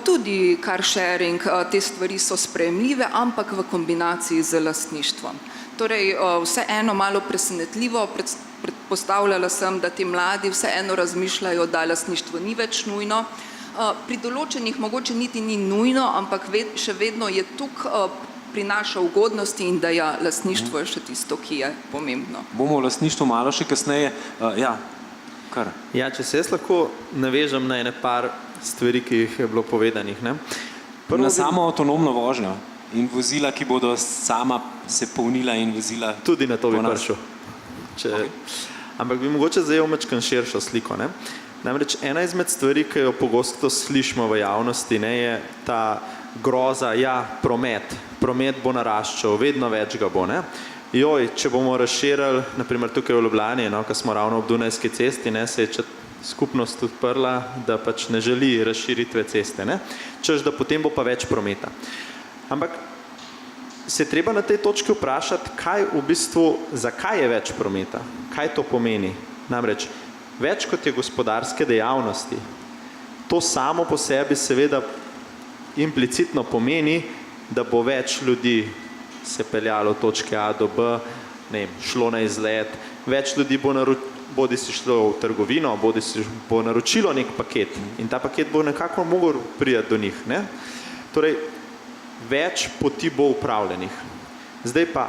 tudi car sharing, te stvari so sprejemljive, ampak v kombinaciji z lastništvom. Torej, vseeno malo presenetljivo, predpostavljala sem, da ti mladi vseeno razmišljajo, da lastništvo ni več nujno. Pri določenih mogoče niti ni nujno, ampak še vedno je tukaj prinaša ugodnosti in da ja, lastništvo je še tisto, ki je pomembno. Bomo v lastništvu malo še kasneje, ja, kar. Ja, če se jaz lahko navežem na ene par stvari, ki jih je bilo povedanih. Ne? Na samo avtonomno vožnjo in vozila, ki bodo sama se polnila in vozila. Tudi na to bi prišel. Okay. Ampak bi mogoče zajel mačkan širšo sliko. Ne? Namreč ena izmed stvari, ki jo pogosto slišimo v javnosti, ne, je ta groza, ja, promet bo naraščal, vedno več ga bo. Ne? Joj, če bomo razširili, naprimer tukaj v Ljubljani, no, ko smo ravno ob Dunajski cesti, ne, se je skupnost odprla, da pač ne želi razširitve ceste. Ne? Češ, da potem bo pa več prometa. Ampak se treba na tej točki vprašati, zakaj je več prometa, kaj to pomeni. Namreč, več kot je gospodarske dejavnosti, to samo po sebi seveda implicitno pomeni, da bo več ljudi se peljalo od točke A do B, ne vem, šlo na izlet, več ljudi bodi si šlo v trgovino, bodi si bo naročilo nek paket in ta paket bo nekako mogel priti do njih. Ne? Torej, več poti bo upravljenih. Zdaj pa,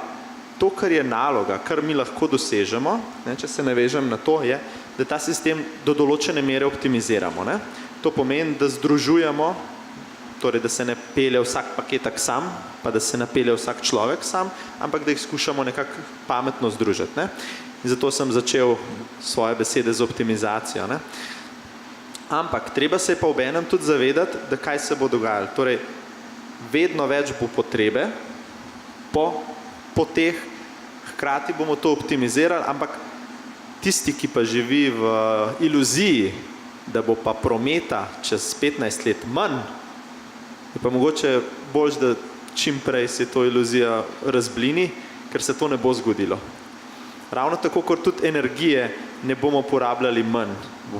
to, kar je naloga, kar mi lahko dosežemo, ne, če se navežem na to, je, da ta sistem do določene mere optimiziramo. Ne. To pomeni, da združujemo, torej, da se ne pelje vsak paketak sam, pa da se ne pelje vsak človek sam, ampak da jih skušamo nekako pametno združiti. Ne. In zato sem začel svoje besede z optimizacijo. Ne. Ampak treba se pa obenem tudi zavedati, da kaj se bo dogajalo. Torej, vedno več bo potrebe po teh, hkrati bomo to optimizirali, ampak tisti, ki pa živi v iluziji, da bo pa prometa čez 15 let manj, je pa mogoče boljš, da čim prej se to iluzija razblini, ker se to ne bo zgodilo. Ravno tako, kot tudi energije ne bomo porabljali manj.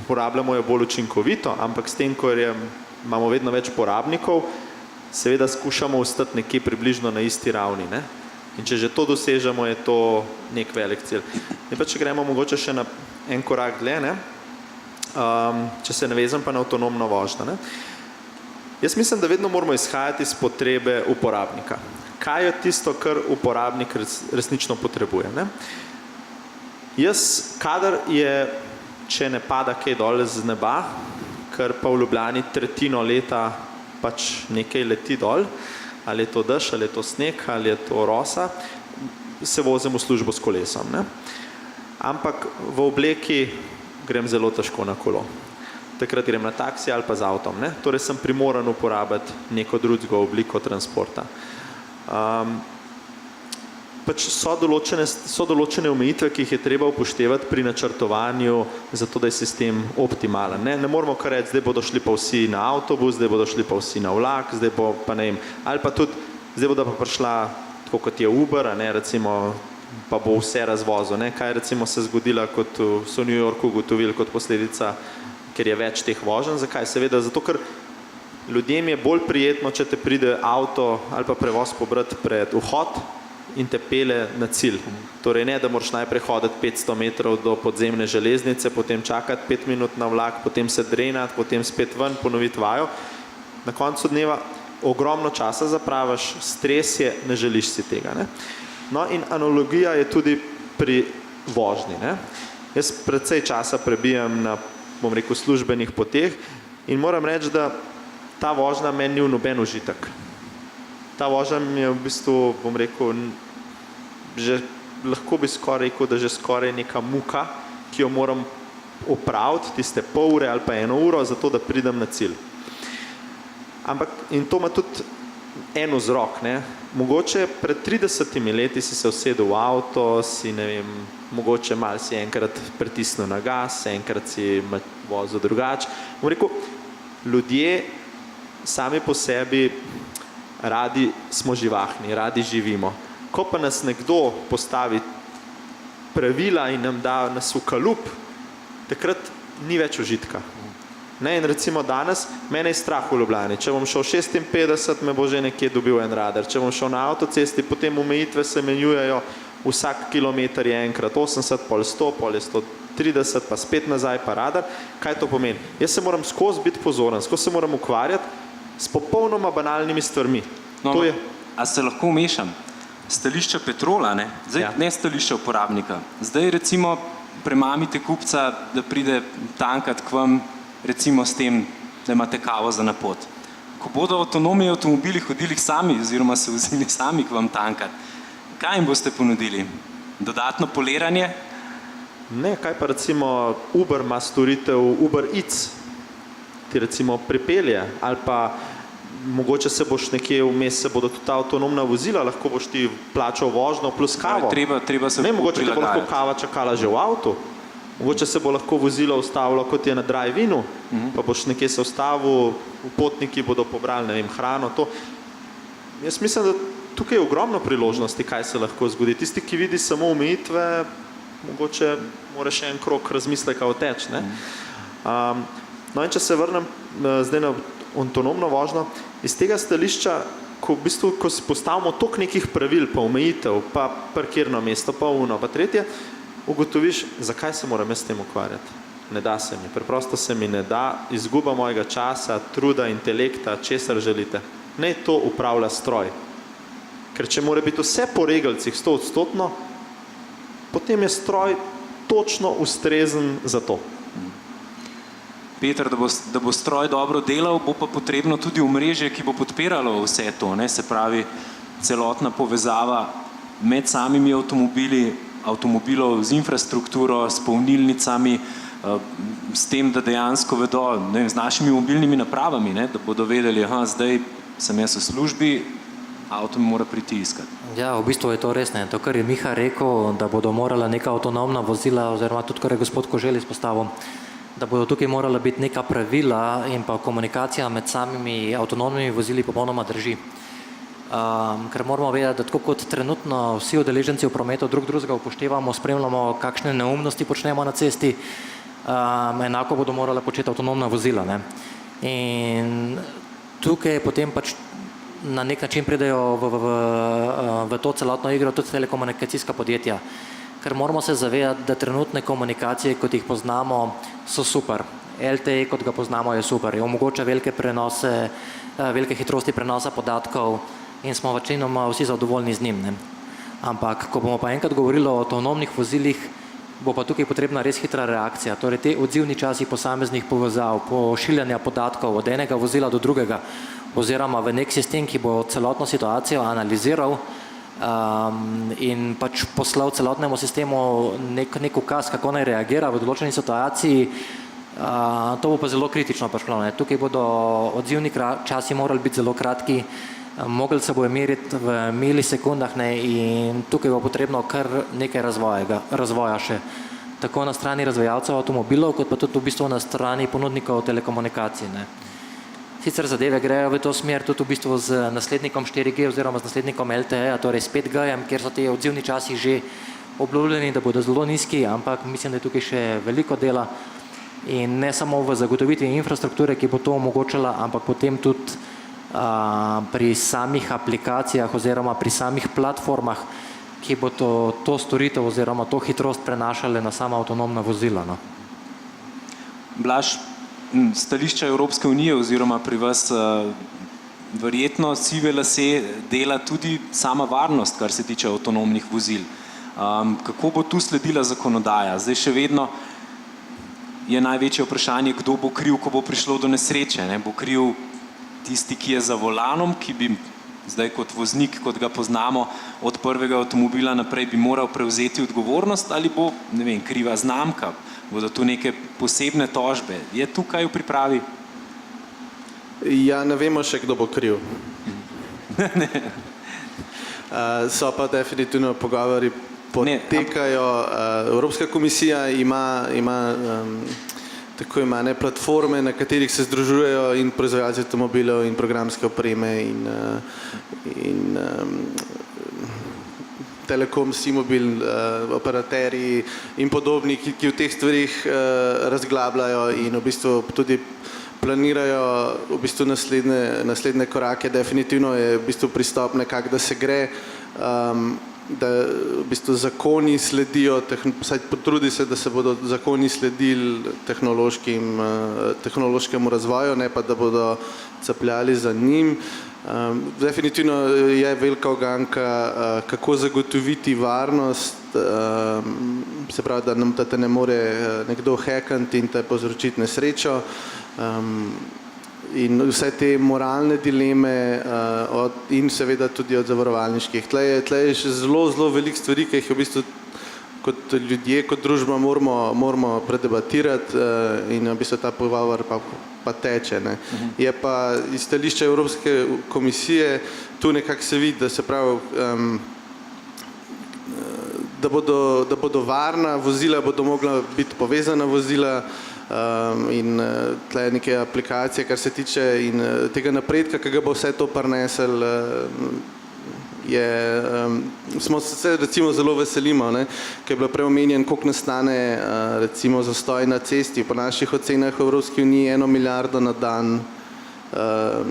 Porabljamo jo bolj učinkovito, ampak s tem, ko imamo vedno več porabnikov, seveda skušamo ostati nekje približno na isti ravni. Ne? In če že to dosežemo, je to nek velik cilj. In pa če gremo mogoče še na en korak dlje, ne? če se navezam pa na avtonomno vožnjo. Ne? Jaz mislim, da vedno moramo izhajati iz potrebe uporabnika. Kaj je tisto, kar uporabnik resnično potrebuje? Ne? Jaz, kadar je, če ne pada kaj dol z neba, ker pa v Ljubljani tretjino leta pač nekaj leti dol, ali je to dež, ali je to sneg, ali je to rosa, se vozim v službo s kolesom. Ne? Ampak v obleki grem zelo težko na kolo. Takrat grem na taksi ali pa z avtom. Ne? Torej sem primoran uporabiti neko drugo obliko transporta. Pač so določene omejitve, ki jih je treba upoštevati pri načrtovanju, zato da je sistem optimalen. Ne moramo kar reči, zdaj bodo šli pa vsi na avtobus, zdaj bodo šli pa vsi na vlak, zdaj bo pa ne vem, ali pa tudi, zdaj bodo pa prišla, tako kot je Uber, ne, recimo, pa bo vse razvozil. Ne? Kaj recimo se zgodila, kot so v New Yorku ugotovili kot posledica, ker je več teh voženj. Zakaj? Seveda, zato ker ljudem je bolj prijetno, če te pride avto ali pa prevoz pobrati pred vhod in te pele na cilj. Torej ne, da moraš najprej hoditi 500 metrov do podzemne železnice, potem čakati 5 minut na vlak, potem se drenati, potem spet ven, ponoviti vajo. Na koncu dneva ogromno časa zapraviš, stres je, ne želiš si tega. Ne? No in analogija je tudi pri vožnji. Ne? Jaz precej časa prebijam na, bom rekel, službenih poteh in moram reči, da ta vožnja meni ni v noben užitek. Ta vožnja mi je v bistvu, bom rekel, že lahko bi skoraj rekel, da že skoraj neka muka, ki jo moram opraviti, tiste pol ure ali pa 1 uro, zato da pridem na cilj. Ampak, in to ima tudi en vzrok, ne. Mogoče pred 30 leti si se usedel v avto, si, ne vem, mogoče malo si enkrat pritisnil na gas, enkrat si vozil drugače. Bom rekel, ljudje sami po sebi radi smo živahni, radi živimo. Ko pa nas nekdo postavi pravila in nam da nas v kalup, takrat ni več užitka. Ne, in recimo danes, mene je strah v Ljubljani. Če bom šel 56, me bo že nekje dobil en radar. Če bom šel na avtocesti, potem omejitve se menjujejo, vsak kilometer je enkrat 80, pol 100, pol je 130, pa spet nazaj, pa radar. Kaj to pomeni? Jaz se moram skozi biti pozoren, skozi se moram ukvarjati s popolnoma banalnimi stvarmi. No, a se lahko vmešam? Stališče Petrola, ne? Zdaj, ja. Ne stališče uporabnika. Zdaj recimo premamite kupca, da pride tankat k vam, recimo s tem, da imate kavo za napot. Ko bodo avtonomni avtomobili hodili sami oziroma se vozili sami k vam tankat, kaj jim boste ponudili? Dodatno poliranje? Ne, kaj pa recimo Uber ima storitev Uber Eats, ti recimo pripelje, ali pa mogoče se boš nekje vmes, se bodo tudi ta avtonomna vozila, lahko boš ti plačal vožnjo plus kavo. Treba se ne, mogoče te bo lahko kava čakala že v avtu. Mogoče se bo lahko vozilo ustavilo, kot je na drive-inu, pa boš nekje se ustavil, potniki bodo pobrali, ne vem, hrano, to. Jaz mislim, da tukaj je ogromno priložnosti, kaj se lahko zgodi. Tisti, ki vidi samo omejitve, mogoče mora še en krog razmisleka oteči, ne. No in če se vrnem zdaj na avtonomno vožnjo, iz tega stališča, ko v bistvu, ko si postavimo toliko nekih pravil, pa omejitev, pa parkirno mesto, pa uno, pa tretje, ugotoviš, zakaj se moram jaz s tem ukvarjati. Ne da se mi, preprosto se mi ne da, izguba mojega časa, truda, intelekta, česar želite. Ne to upravlja stroj. Ker če mora biti vse po regelcih 100%, potem je stroj točno ustrezen za to. Peter, da bo stroj dobro delal, bo pa potrebno tudi omrežje, ki bo podpiralo vse to, ne? Se pravi, celotna povezava med samimi avtomobilov z infrastrukturo, s polnilnicami, s tem, da dejansko vedo, ne vem, z našimi mobilnimi napravami, ne? Da bodo vedeli, zdaj sem jaz v službi, avto mi mora priti iskati. Ja, v bistvu je to res, ne. To, kar je Miha rekel, da bodo morala neka avtonomna vozila, oziroma tudi, kar je gospod Koželj izpostavil, da bodo tukaj morala biti neka pravila in pa komunikacija med samimi avtonomnimi vozili popolnoma drži. Ker moramo vedeti, da tako kot trenutno vsi udeleženci v prometu drugega upoštevamo, spremljamo, kakšne neumnosti počnemo na cesti, enako bodo morala početi avtonomna vozila, ne. In tukaj potem pač na nek način pridejo v to celotno igro tudi telekomunikacijska podjetja. ker moramo se zavedati, da trenutne komunikacije, kot jih poznamo, so super. LTE, kot ga poznamo, je super. Je omogoča velike hitrosti prenosa podatkov in smo večinoma vsi zadovoljni z njim. Ne? Ampak, ko bomo pa enkrat govorili o avtonomnih vozilih, bo pa tukaj potrebna res hitra reakcija. Torej, te odzivni časi posameznih povezav, pošiljanja podatkov od enega vozila do drugega, oziroma v nek sistem, ki bo celotno situacijo analiziral in pač poslal celotnemu sistemu nek ukaz, kako naj reagira v določeni situaciji, to bo pa zelo kritično prišlo. Tukaj bodo odzivni časi morali biti zelo kratki, mogli se bojo meriti v milisekundah in tukaj bo potrebno kar nekaj razvoja še. Tako na strani razvijalcev avtomobilov, kot pa tudi v bistvu na strani ponudnikov telekomunikacij. Sicer zadeve grejo v to smer tudi v bistvu z naslednikom 4G oziroma z naslednikom LTE, torej s 5G-jem, kjer so te odzivni časi že obljubljeni, da bodo zelo nizki, ampak mislim, da je tukaj še veliko dela in ne samo v zagotovitvi infrastrukture, ki bo to omogočala, ampak potem tudi pri samih aplikacijah oziroma pri samih platformah, ki bo to storitev oziroma to hitrost prenašale na sama avtonomna vozila. Blaž, stališča Evropske unije oziroma pri vas verjetno sive lase dela tudi sama varnost, kar se tiče avtonomnih vozil. Kako bo tu sledila zakonodaja? Zdaj še vedno je največje vprašanje, kdo bo kriv, ko bo prišlo do nesreče. Bo kriv tisti, ki je za volanom, ki bi zdaj kot voznik, kot ga poznamo, od prvega avtomobila naprej bi moral prevzeti odgovornost, ali bo, ne vem, kriva znamka, bodo tu neke posebne tožbe. Je tukaj v pripravi? Ja, ne vemo še, kdo bo kriv. So pa definitivno pogovori potekajo. Evropska komisija ima tako imane platforme, na katerih se združujejo in proizvajalci avtomobilov in programske opreme in Telekom, Simobil, operaterji in podobni, ki v teh stvarih razglabljajo in v bistvu tudi planirajo v bistvu naslednje korake. Definitivno je v bistvu pristop nekako, da se gre, da v bistvu zakoni sledijo, vsaj potrudi se, da se bodo zakoni sledili tehnološkemu razvoju, ne pa da bodo capljali za njim. Definitivno je velika uganka, kako zagotoviti varnost, se pravi, da te ne more nekdo hekant in te povzročiti nesrečo. In vse te moralne dileme in seveda tudi od zavarovalniških. Tle je še zelo veliko stvari, ki jih v bistvu kot ljudje, kot družba moramo predebatirati in v bistvu ta pogovor pa teče. Je pa iz stališča Evropske komisije tu nekako se vidi, da se pravi, da bodo varna vozila, bodo mogla biti povezana vozila, in tle neke aplikacije, kar se tiče in tega napredka, ki ga bo vse to prinesel, smo se recimo zelo veselimo, ker je bilo prej omenjen, koliko nastane recimo zastoj na cesti. Po naših ocenah v Evropski uniji 1 milijardo na dan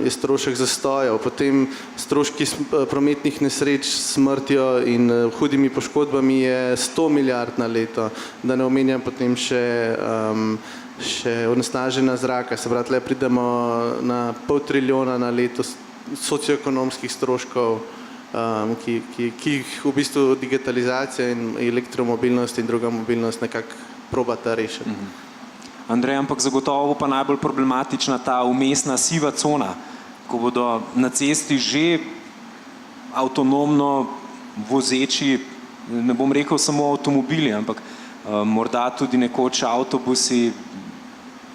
je strošek zastojev, potem stroški prometnih nesreč s smrtjo in hudimi poškodbami je 100 milijard na leto, da ne omenjam potem še onesnaženja zraka, se pravi, tle pridemo na $500 trilijona na leto socioekonomskih stroškov, ki jih v bistvu digitalizacija in elektromobilnost in druga mobilnost nekako probata rešiti. Andrej, ampak zagotovo pa najbolj problematična ta umestna siva cona, ko bodo na cesti že avtonomno vozeči, ne bom rekel samo avtomobili, ampak morda tudi nekoč avtobusi,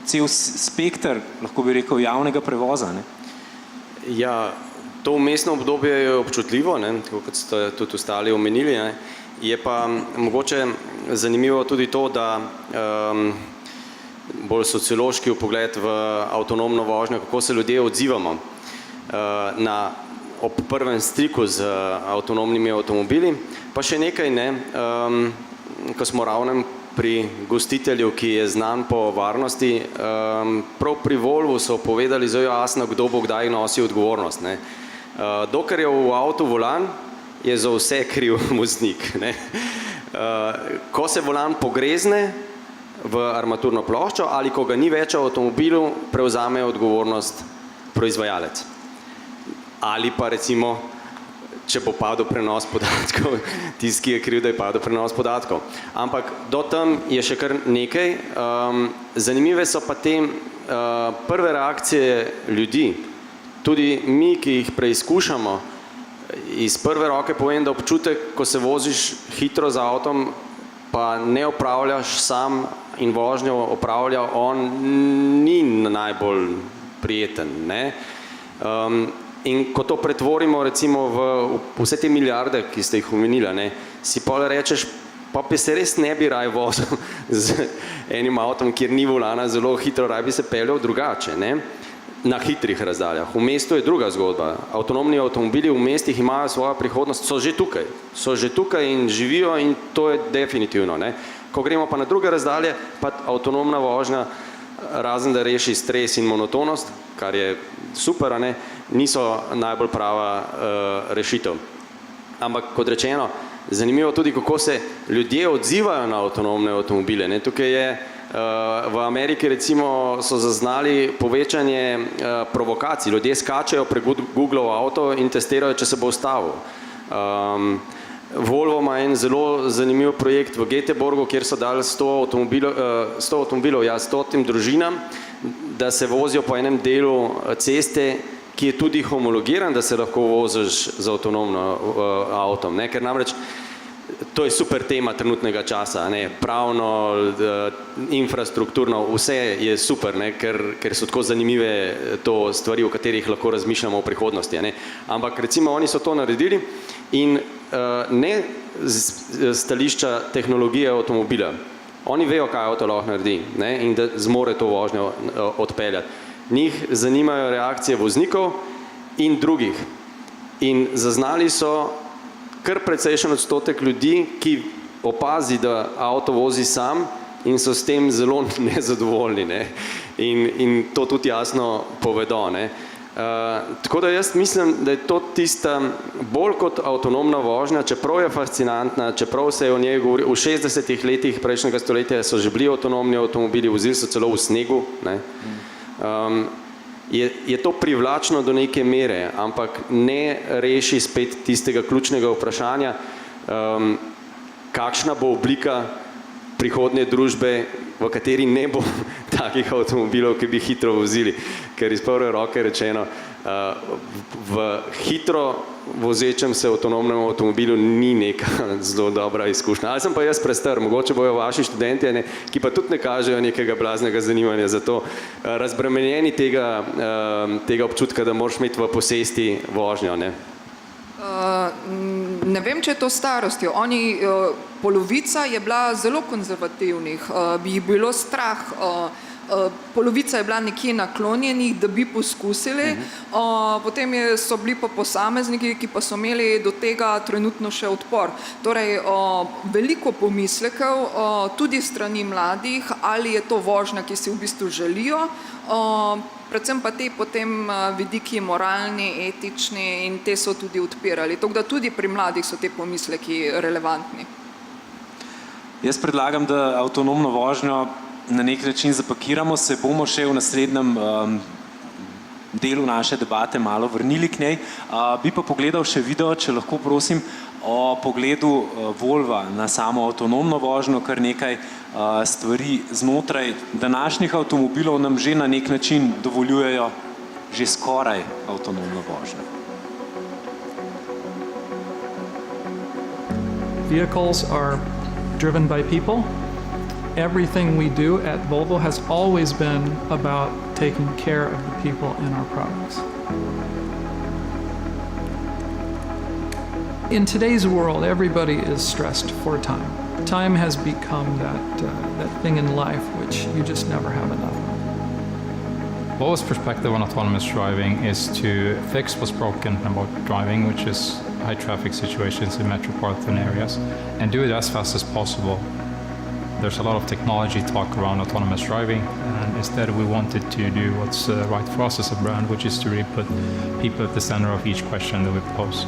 cel spekter, lahko bi rekel, javnega prevoza. Ja, to umestno obdobje je občutljivo, tako kot ste tudi ostali omenili, je pa mogoče zanimivo tudi to, da bolj sociološki vpogled v avtonomno vožnjo, kako se ljudje odzivamo ob prvem stiku z avtonomnimi avtomobili. Pa še nekaj, ko smo ravnem pri gostitelju, ki je znan po varnosti, prav pri Volvu so povedali zelo jasno, kdo bo kdaj nosil odgovornost. Dokler je v avtu volan, je za vse kriv voznik. Ko se volan pogrezne v armaturno ploščo ali ko ga ni več v avtomobilu, prevzame odgovornost proizvajalec. Ali pa recimo, če bo padel prenos podatkov, tisti, ki je kriv, da je padel prenos podatkov. Ampak do tam je še kar nekaj. Zanimive so pa te prve reakcije ljudi. Tudi mi, ki jih preizkušamo, iz prve roke povem, da občutek, ko se voziš hitro z avtom, pa ne opravljaš sam in vožnjo opravlja on, ni najbolj prijeten, ne? In ko to pretvorimo recimo v vse te milijarde, ki ste jih omenila, ne, si pol rečeš, pa bi se res ne bi raj vozil z enim avtom, kjer ni volana zelo hitro, raj bi se peljal drugače, ne, na hitrih razdaljah. V mestu je druga zgodba. Avtonomni avtomobili v mestih imajo svojo prihodnost, so že tukaj in živijo in to je definitivno, ne. Ko gremo pa na druge razdalje, pa avtonomna vožnja, razen da reši stres in monotonost, kar je super, ne, niso najbolj prava rešitev. Ampak kot rečeno, zanimivo tudi, kako se ljudje odzivajo na avtonomne avtomobile, ne. Tukaj je v Ameriki recimo so zaznali povečanje provokacij. Ljudje skačejo prek Googlov avto in testirajo, če se bo ustavil. Volvo ima en zelo zanimiv projekt v Göteborgu, kjer so dali 100 avtomobilov, 100 družinam, da se vozijo po enem delu ceste, ki je tudi homologiran, da se lahko voziš z avtonomno avtom, ne? Ker namreč to je super tema trenutnega časa, ne? Pravno, infrastrukturno, vse je super, ne? Ker so tako zanimive to stvari, o katerih lahko razmišljamo v prihodnosti, ne? Ampak recimo oni so to naredili in ne z stališča tehnologije avtomobila. Oni vejo, kaj avto lahko naredi, ne? In da zmore to vožnjo odpeljati. Njih zanimajo reakcije voznikov in drugih. In zaznali so kar precejšen odstotek ljudi, ki opazi, da avto vozi sam in so s tem zelo nezadovoljni, ne? In to tudi jasno povedo, ne? Tako da jaz mislim, da je to tista bolj kot avtonomna vožnja, čeprav je fascinantna, čeprav se je o njej govori, v 60-ih letih prejšnjega stoletja so že bili avtonomni avtomobili, vozili so celo v snegu, ne? Je to privlačno do neke mere, ampak ne reši spet tistega ključnega vprašanja, kakšna bo oblika prihodnje družbe, v kateri ne bo takih avtomobilov, ki bi hitro vozili. Ker iz prve roke rečeno, v hitro vozečem se avtonomnem avtomobilu ni neka zelo dobra izkušnja. Ali sem pa jaz prestar, mogoče bojo vaši študenti, ne, ki pa tudi ne kažejo nekega blaznega zanimanja za to, razbremenjeni tega občutka, da moraš imeti v posesti vožnjo, ne. Ne vem, če je to starostjo. Polovica je bila zelo konzervativnih, bi jih bilo strah, polovica je bila nekje naklonjenih, da bi poskusili, potem so bili pa posamezniki, ki pa so imeli do tega trenutno še odpor. Torej, veliko pomislekov, tudi strani mladih, ali je to vožnja, ki si v bistvu želijo, predvsem pa te potem vidiki moralni, etični in te so tudi odpirali. Tako da tudi pri mladih so te pomisleki relevantni. Jaz predlagam, da avtonomno vožnjo na nek način zapakiramo, se bomo še v naslednjem delu naše debate malo vrnili k njej. Bi pa pogledal še video, če lahko prosim, o pogledu Volva na samo avtonomno vožnjo, kar nekaj stvari znotraj današnjih avtomobilov nam že na nek način dovoljujejo že skoraj avtonomno vožnjo. Vehicles are driven by people. Everything we do at Volvo has always been about taking care of the people in our products. In today's world, everybody is stressed for time. Time has become that thing in life which you just never have enough of. Volvo's perspective on autonomous driving is to fix what's broken about driving, which is high traffic situations in metropolitan areas, and do it as fast as possible. There's a lot of technology talk around autonomous driving, and instead we wanted to do what's right for us as a brand, which is to really put people at the center of each question that we pose.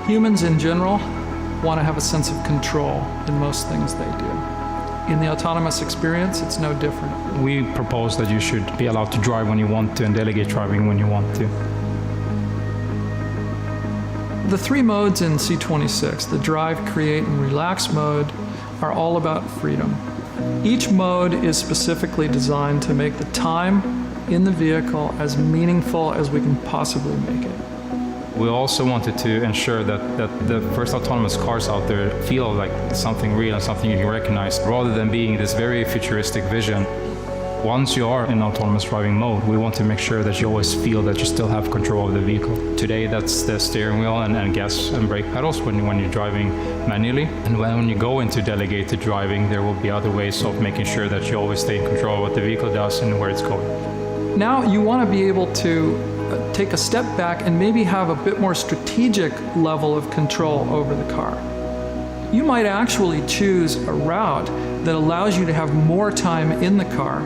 Humans in general want to have a sense of control in most things they do. In the autonomous experience, it's no different. We propose that you should be allowed to drive when you want to and delegate driving when you want to. The three modes in C26, the drive, create, and relax mode, are all about freedom. Each mode is specifically designed to make the time in the vehicle as meaningful as we can possibly make it. We also wanted to ensure that the first autonomous cars out there feel like something real and something you can recognize, rather than being this very futuristic vision. Once you are in autonomous driving mode, we want to make sure that you always feel that you still have control of the vehicle. Today, that's the steering wheel and gas and brake pedals when you're driving manually. And when you go into delegated driving, there will be other ways of making sure that you always stay in control of what the vehicle does and where it's going. Now you want to be able to take a step back and maybe have a bit more strategic level of control over the car. You might actually choose a route that allows you to have more time in the car.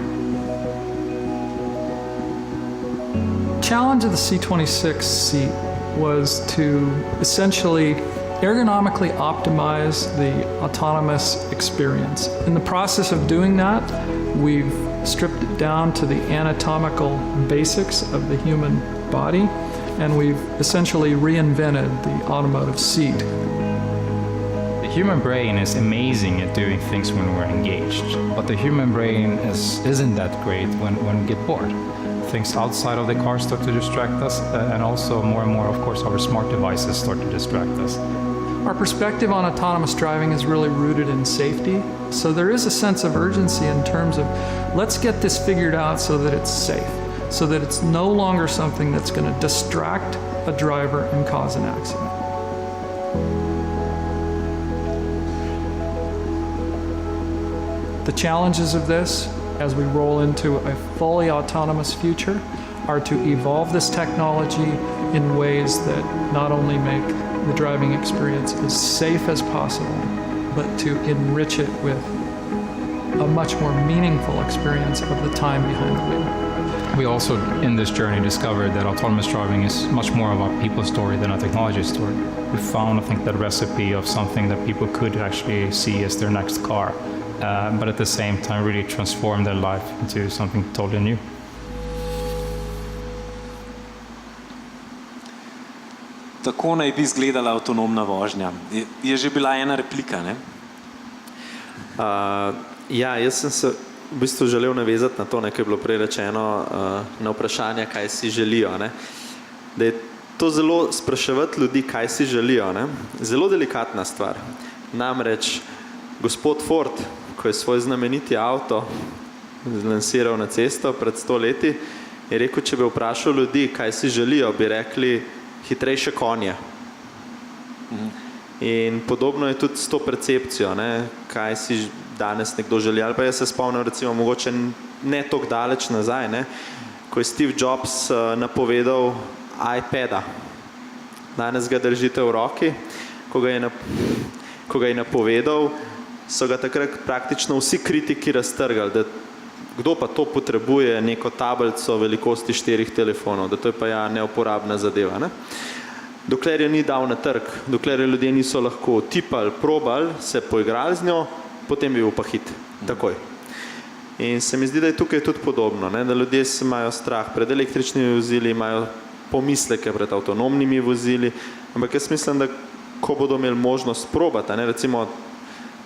Challenge of the C26 seat was to essentially ergonomically optimize the autonomous experience. In the process of doing that, we've stripped it down to the anatomical basics of the human body, and we've essentially reinvented the automotive seat. The human brain is amazing at doing things when we're engaged, but the human brain isn't that great when we get bored. Things outside of the car start to distract us, and also more and more, of course, our smart devices start to distract us. Our perspective on autonomous driving is really rooted in safety, so there is a sense of urgency in terms of let's get this figured out so that it's safe, so that it's no longer something that's going to distract a driver and cause an accident. The challenges of this, as we roll into a fully autonomous future, are to evolve this technology in ways that not only make the driving experience as safe as possible, but to enrich it with a much more meaningful experience of the time behind the wheel. We also, in this journey, discovered that autonomous driving is much more about people's story than a technology story. We found, I think, that recipe of something that people could actually see as their next car, but at the same time really transform their life into something totally new. Tako naj bi izgledala avtonomna vožnja. Je že bila ena replika, ne? Ja, jaz sem se v bistvu želel navezati na to, ko je bilo prej rečeno na vprašanje, kaj si želijo. Ne? Da je to zelo spraševati ljudi, kaj si želijo. Ne? Zelo delikatna stvar. Namreč gospod Ford, ko je svoj znameniti avto lansiral na cesto pred 100 leti, je rekel, če bi vprašal ljudi, kaj si želijo, bi rekli hitrejše konje. In podobno je tudi s to percepcijo, ne? Kaj si danes nekdo želi. Ali pa jaz se spomnim, recimo, mogoče ne toliko daleč nazaj, ne? Ko je Steve Jobs napovedal iPada. Danes ga držite v roki. Ko ga je napovedal, so ga takrat praktično vsi kritiki raztrgali, da kdo pa to potrebuje neko tablico velikosti 4 telefonov, da to je pa ja neuporabna zadeva. Ne? Dokler jo ni dal na trg, dokler jo ljudje niso lahko tipali, probali, se poigrali z njo, potem bi bil pa hit, takoj. In se mi zdi, da je tukaj tudi podobno, ne? Da ljudje imajo strah pred električnimi vozili, imajo pomisleke pred avtonomnimi vozili, ampak jaz mislim, da ko bodo imeli možnost probati, ne? Recimo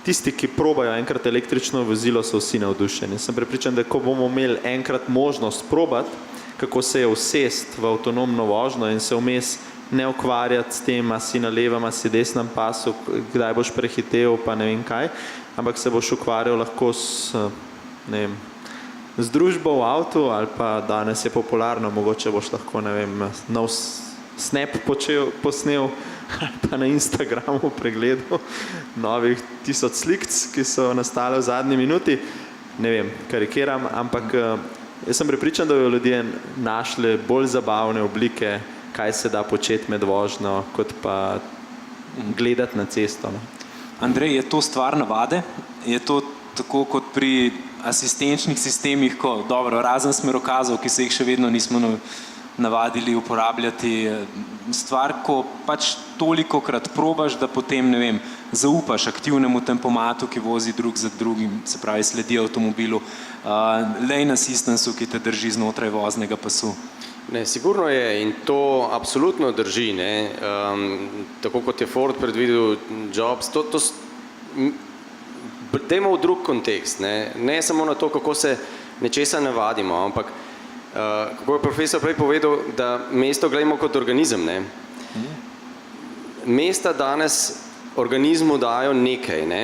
tisti, ki probajo enkrat električno vozilo, so vsi navdušeni. Sem prepričan, da ko bomo imeli enkrat možnost probati, kako se je usest v avtonomno vožnjo in se vmes ne ukvarjati s tem, a si na levem, a si desnem pasu, kdaj boš prehitev, pa ne vem kaj, ampak se boš ukvarjal lahko s, ne vem, z družbo v avtu, ali pa danes je popularno, mogoče boš lahko, ne vem, nov snap posnel, ali pa na Instagramu pregledal novih 1000 slikic, ki so nastale v zadnji minuti. Ne vem, karikiram, ampak jaz sem prepričan, da bodo ljudje našli bolj zabavne oblike, kaj se da početi med vožnjo, kot pa gledati na cesto. No. Andrej, je to stvar navade? Je to tako kot pri asistenčnih sistemih, ko, dobro, razen smerokazov, ki se jih še vedno nismo navadili uporabljati. Stvar, ko pač tolikokrat probaš, da potem, ne vem, zaupaš aktivnemu tempomatu, ki vozi drug za drugim, se pravi sledi avtomobilu, lane assistancu, ki te drži znotraj voznega pasu. Ne, sigurno je in to absolutno drži, ne. Tako kot je Ford predvidel Jobs, dajmo v drug kontekst, ne samo na to, kako se nečesa navadimo, ampak kako je profesor prej povedal, da mesto gledamo kot organizem, ne. Mesta danes organizmu dajo nekaj, ne,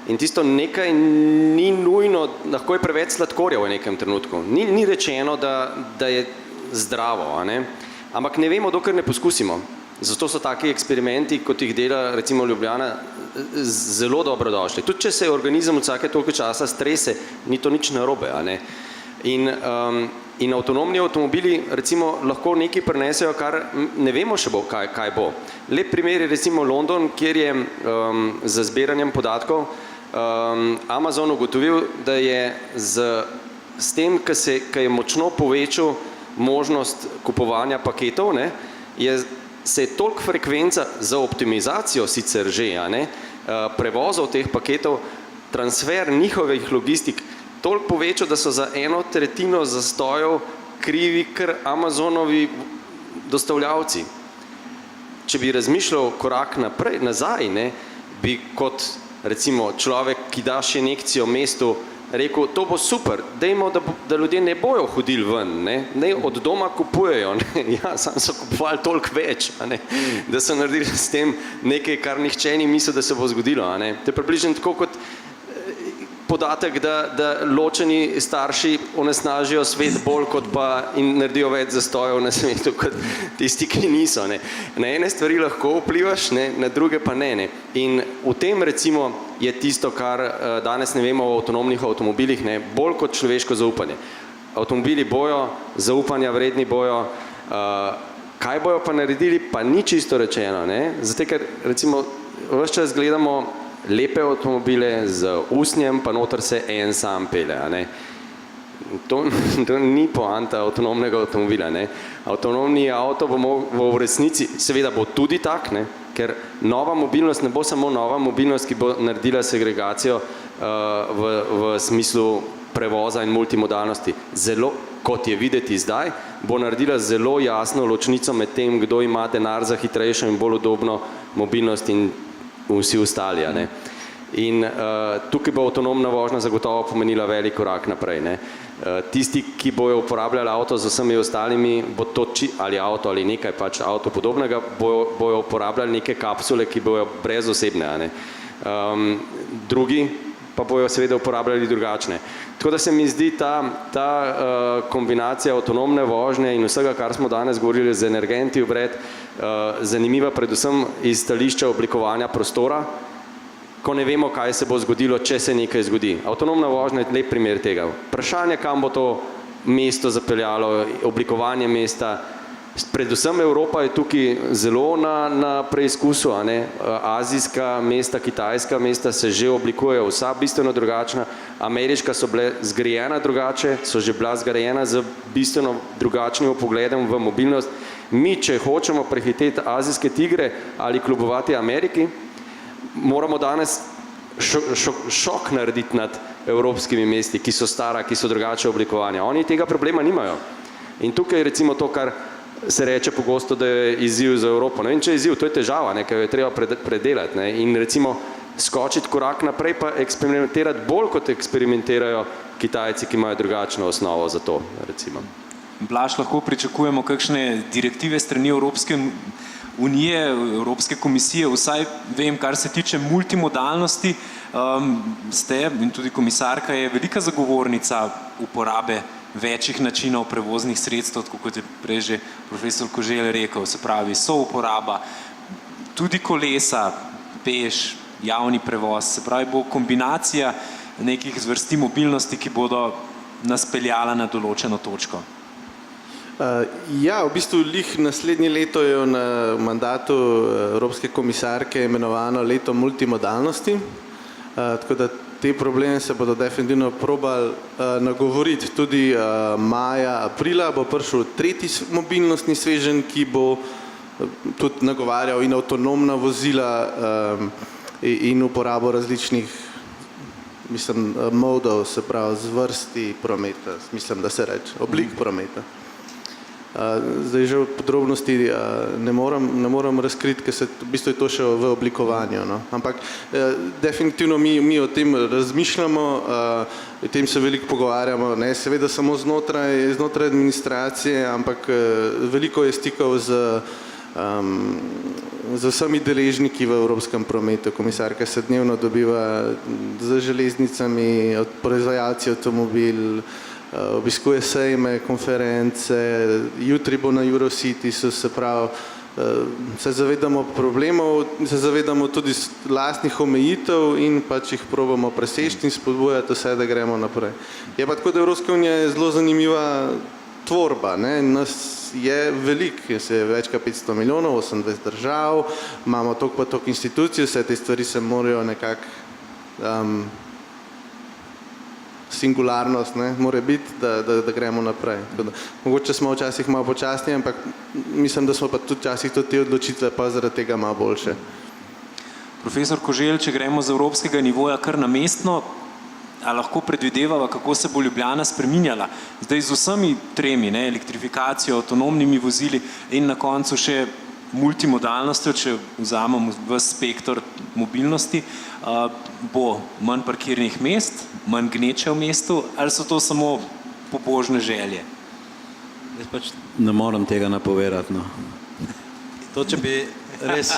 in tisto nekaj ni nujno, lahko je preveč sladkorja v nekem trenutku. Ni rečeno, da je zdravo, a ne, ampak ne vemo, dokler ne poskusimo. Zato so taki eksperimenti, kot jih dela recimo Ljubljana, zelo dobrodošli. Tudi če se organizem vsake toliko časa strese, ni to nič narobe, a ne. In avtonomni avtomobili recimo lahko nekaj prinesejo, kar ne vemo še bo, kaj bo. Lep primer je recimo London, kjer je z zbiranjem podatkov Amazon ugotovil, da je s tem, ko je močno povečal možnost kupovanja paketov, ne, se je toliko frekvenca za optimizacijo sicer že, a ne, prevozov teh paketov, transfer njihovih logistik toliko povečal, da so za 1/3 zastojev krivi kar Amazonovi dostavljavci. Če bi razmišljal korak nazaj, ne, bi kot recimo človek, ki da še injekcijo mestu, rekel, to bo super, dajmo, da ljudje ne bojo hodili ven, ne od doma kupujejo, ne, ja, sam so kupovali toliko več, a ne, da so naredili s tem nekaj, kar nihče ni mislil, da se bo zgodilo, a ne. To je približno tako kot podatek, da ločeni starši onesnažijo svet bolj, kot pa in naredijo več zastojev na svetu, kot tisti, ki niso, ne. Na ene stvari lahko vplivaš, ne, na druge pa ne. In v tem recimo je tisto, kar danes ne vemo o avtonomnih avtomobilih, ne, bolj kot človeško zaupanje. Avtomobili bojo, zaupanja vredni bojo, kaj bojo pa naredili, pa ni čisto rečeno, ne. Zato, ker recimo ves čas gledamo lepe avtomobile z usnjem, pa noter se en sam pele, a ne. To ni poanta avtonomnega avtomobila, ne. Avtonomni avto bo v resnici, seveda bo tudi tak, ne, ker nova mobilnost ne bo samo nova mobilnost, ki bo naredila segregacijo v smislu prevoza in multimodalnosti. Zelo, kot je videti zdaj, bo naredila zelo jasno ločnico med tem, kdo ima denar za hitrejšo in bolj udobno mobilnost in vsi ostali, a ne. In tukaj bo avtonomna vožnja zagotovo pomenila velik korak naprej, ne. Tisti, ki bojo uporabljali avto z vsemi ostalimi, bo to ali avto ali nekaj pač avto podobnega, bojo uporabljali neke kapsule, ki bojo brezosebne, a ne. Drugi pa bojo seveda uporabljali drugačne. Tako da se mi zdi ta kombinacija avtonomne vožnje in vsega, kar smo danes govorili z energenti vred, zanimiva predvsem iz stališča oblikovanja prostora, ko ne vemo, kaj se bo zgodilo, če se nekaj zgodi. Avtonomna vožnja je lep primer tega. Vprašanje, kam bo to mesto zapeljalo, oblikovanje mesta, predvsem Evropa je tukaj zelo na preizkusu, a ne. Azijska mesta, kitajska mesta se že oblikujejo vsa bistveno drugačna, ameriška so bile zgrajena drugače, so že bila zgrajena z bistveno drugačnim pogledom v mobilnost. Mi, če hočemo prehiteti azijske tigre ali kljubovati Ameriki, moramo danes šok narediti nad evropskimi mesti, ki so stara, ki so drugače oblikovanja. Oni tega problema nimajo. In tukaj je recimo to, kar se reče pogosto, da je izziv za Evropo. Ne vem, če je izziv, to je težava, ne, ker jo je treba predelati, ne, in recimo skočiti korak naprej pa eksperimentirati bolj, kot eksperimentirajo Kitajci, ki imajo drugačno osnovo za to, recimo. Blaž, lahko pričakujemo kakšne direktive strani Evropske unije, Evropske komisije, vsaj vem, kar se tiče multimodalnosti, ste in tudi komisarka je velika zagovornica uporabe večjih načinov prevoznih sredstev, tako kot je prej že profesor Koželj rekel, se pravi souporaba, tudi kolesa, peš, javni prevoz, se pravi bo kombinacija nekih zvrsti mobilnosti, ki bodo nas peljala na določeno točko. Ja, v bistvu naslednje leto je na mandatu Evropske komisarke imenovano leto multimodalnosti, tako da te probleme se bodo definitivno probali nagovoriti. Tudi maja, aprila bo prišel tretji mobilnostni sveženj, ki bo tudi nagovarjal in avtonomna vozila in uporabo različnih modov, se pravi zvrsti prometa, mislim, da se reče, oblik prometa. Zdaj že v podrobnosti ne moram razkriti, ker v bistvu je to še v oblikovanju. No. Ampak definitivno mi o tem razmišljamo, o tem se veliko pogovarjamo, ne seveda samo znotraj administracije, ampak veliko je stikov z vsemi deležniki v evropskem prometu. Komisarka se dnevno dobiva z železnicami, proizvajalci avtomobil, obiskuje sejme, konference, jutri bo na Eurocities, se pravi, se zavedamo problemov, se zavedamo tudi lastnih omejitev in pač jih probamo preseči in spodbujati vse, da gremo naprej. Je pa tako, da Evropska unija je zelo zanimiva tvorba, ne, nas je veliko, je več kot 500 milijonov, 28 držav, imamo toliko pa toliko institucij, vse te stvari se morajo nekako singularnost, ne, mora biti, da gremo naprej. Mogoče smo včasih malo počasni, ampak mislim, da smo pa tudi včasih te odločitve pa zaradi tega malo boljše. Profesor Koželj, če gremo z evropskega nivoja kar na mestno, a lahko predvidevava, kako se bo Ljubljana spreminjala? Zdaj z vsemi tremi, ne, elektrifikacijo, avtonomnimi vozili in na koncu še multimodalnostjo, če vzamemo v spektr mobilnosti, bo manj parkirnih mest, manj gneče v mestu, ali so to samo pobožne želje? Jaz pač ne moram tega napovedati. No. To, če bi res...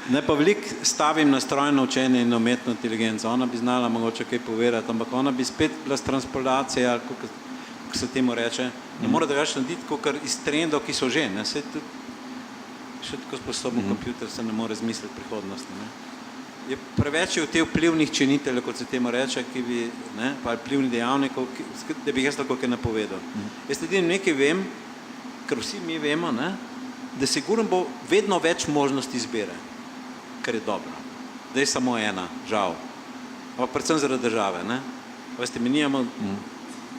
Ne pa veliko stavim na strojno učenje in umetno inteligenco. Ona bi znala mogoče kaj povedati, ampak ona bi spet bila transpolacija, ali kako se temu reče. Ne mora drugače narediti, kakor iz trendov, ki so že. Ne. Še tako sposoben kompjuter se ne more zmisliti prihodnosti. Ne. Je preveč v te vplivnih činiteljev, kot se temu reče, ki bi, ne, pa vplivnih dejavnikov, da bi jaz lahko kaj napovedal. Jaz edino nekaj vem, ker vsi mi vemo, ne, da sigurno bo vedno več možnosti izbire, kar je dobro. Da je samo ena, žal. Ampak predvsem zaradi države. Ne. Veste, mi nijamo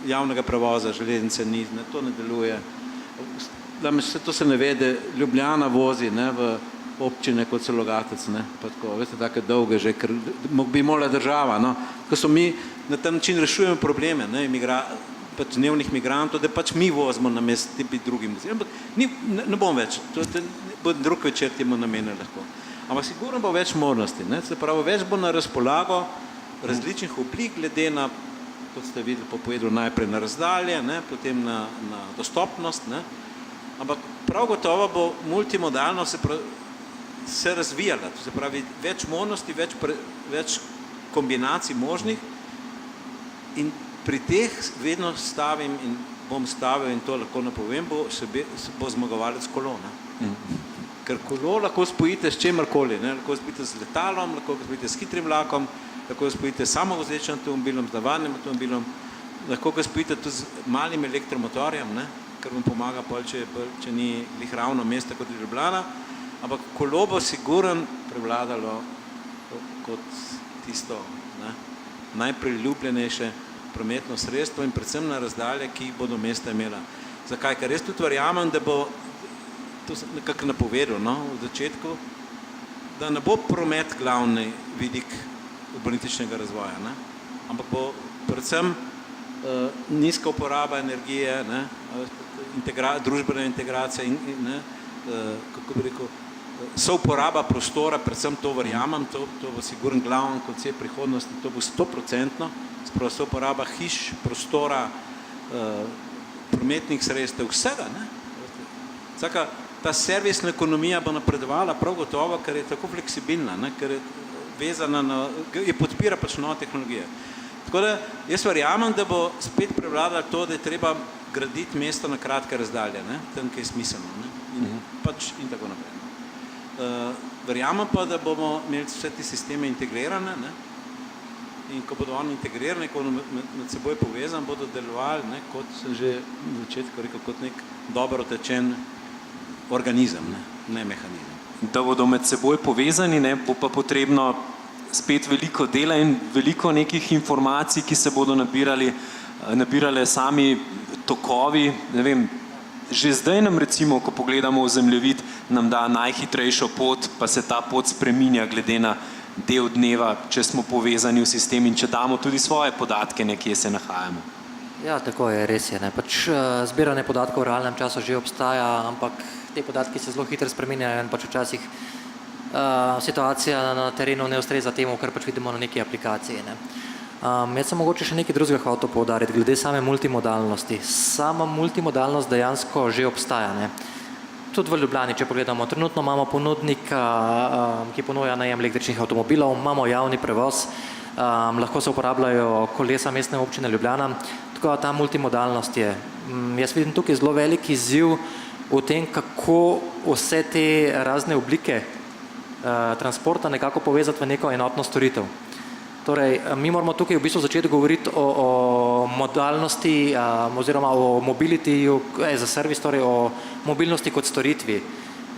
javnega prevoza, železnice ni, ne, to ne deluje. To se ne vede, Ljubljana vozi, ne, v občine kot so Logatec, ne, pa tako, veste, take dolge že, ker bi morala država, no, ko so mi na ta način rešujemo probleme, ne, pač dnevnih migrantov, da pač mi vozimo na mest tipi drugim. Ampak ne bom več, bo drug večer temu namenil lahko. Ampak sigurno bo več možnosti, ne, se pravi, več bo na razpolago različnih oblik, glede na, kot ste videli, povedali najprej na razdalje, ne, potem na dostopnost, ne, ampak prav gotovo bo multimodalno se razvijala, to se pravi več možnosti, več kombinacij možnih in pri teh vedno stavim in bom stavil in to lahko napovem, bo zmagovalec kolo. Ne? Ker kolo lahko spojite s čemarkoli, ne? Lahko spojite z letalom, lahko spojite s hitrim vlakom, lahko spojite s samovozečim avtomobilom, z navadnim avtomobilom, lahko ga spojite tudi z malim elektromotorjem, ne? Ker vam pomaga, če ni lih ravno mesto kot je Ljubljana, ampak kolo bo sigurno prevladalo kot tisto, ne, najpriljubljenejše prometno sredstvo in predvsem na razdalje, ki jih bodo mesta imela. Zakaj? Ker jaz tudi verjamem, da bo, to sem nekako napovedal, no, v začetku, da ne bo promet glavni vidik urbanističnega razvoja, ne, ampak bo predvsem nizka uporaba energije, ne, družbena integracija in ne, kako bi rekel, souporaba prostora, predvsem to verjamem, to bo sigurno glavni koncept prihodnosti, to bo 100%, spravo souporaba hiš, prostora, prometnih sredstev, vsega, ne. Vsaka, ta servisna ekonomija bo napredovala prav gotovo, ker je tako fleksibilna, ne, ker je vezana na, je podpira pač nove tehnologije. Tako da jaz verjamem, da bo spet prevladalo to, da je treba graditi mesto na kratke razdalje, ne, tam, ki je smiselno, ne, in tako naprej. Verjamem pa, da bomo imeli vse te sisteme integrirane, ne, in ko bodo oni integrirani, ko bodo med seboj povezani, bodo delovali, ne, kot sem že v začetku rekel, kot nek dobro otečen organizem, ne mehanizem. Da bodo med seboj povezani, ne, bo pa potrebno spet veliko dela in veliko nekih informacij, ki se bodo nabirale sami tokovi. Ne vem, že zdaj nam recimo, ko pogledamo v zemljevid, nam da najhitrejšo pot, pa se ta pot spreminja glede na del dneva, če smo povezani v sistem in če damo tudi svoje podatke, nekje se nahajamo. Ja, tako je, res je. Pač zbiranje podatkov v realnem času že obstaja, ampak te podatki se zelo hitro spreminjajo in pač včasih situacija na terenu ne ustreza temu, kar pač vidimo na neki aplikaciji. Jaz sem mogoče še nekaj drugega hotel poudariti, glede same multimodalnosti. Sama multimodalnost dejansko že obstaja. Tudi v Ljubljani, če pogledamo, trenutno imamo ponudnika, ki ponuja najem električnih avtomobilov, imamo javni prevoz, lahko se uporabljajo kolesa mestne občine Ljubljana, tako da ta multimodalnost je. Jaz vidim tukaj zelo velik izziv v tem, kako vse te razne oblike transporta nekako povezati v neko enotno storitev. Torej, mi moramo tukaj v bistvu začeti govoriti o modalnosti oziroma o mobility as a service, torej o mobilnosti kot storitvi.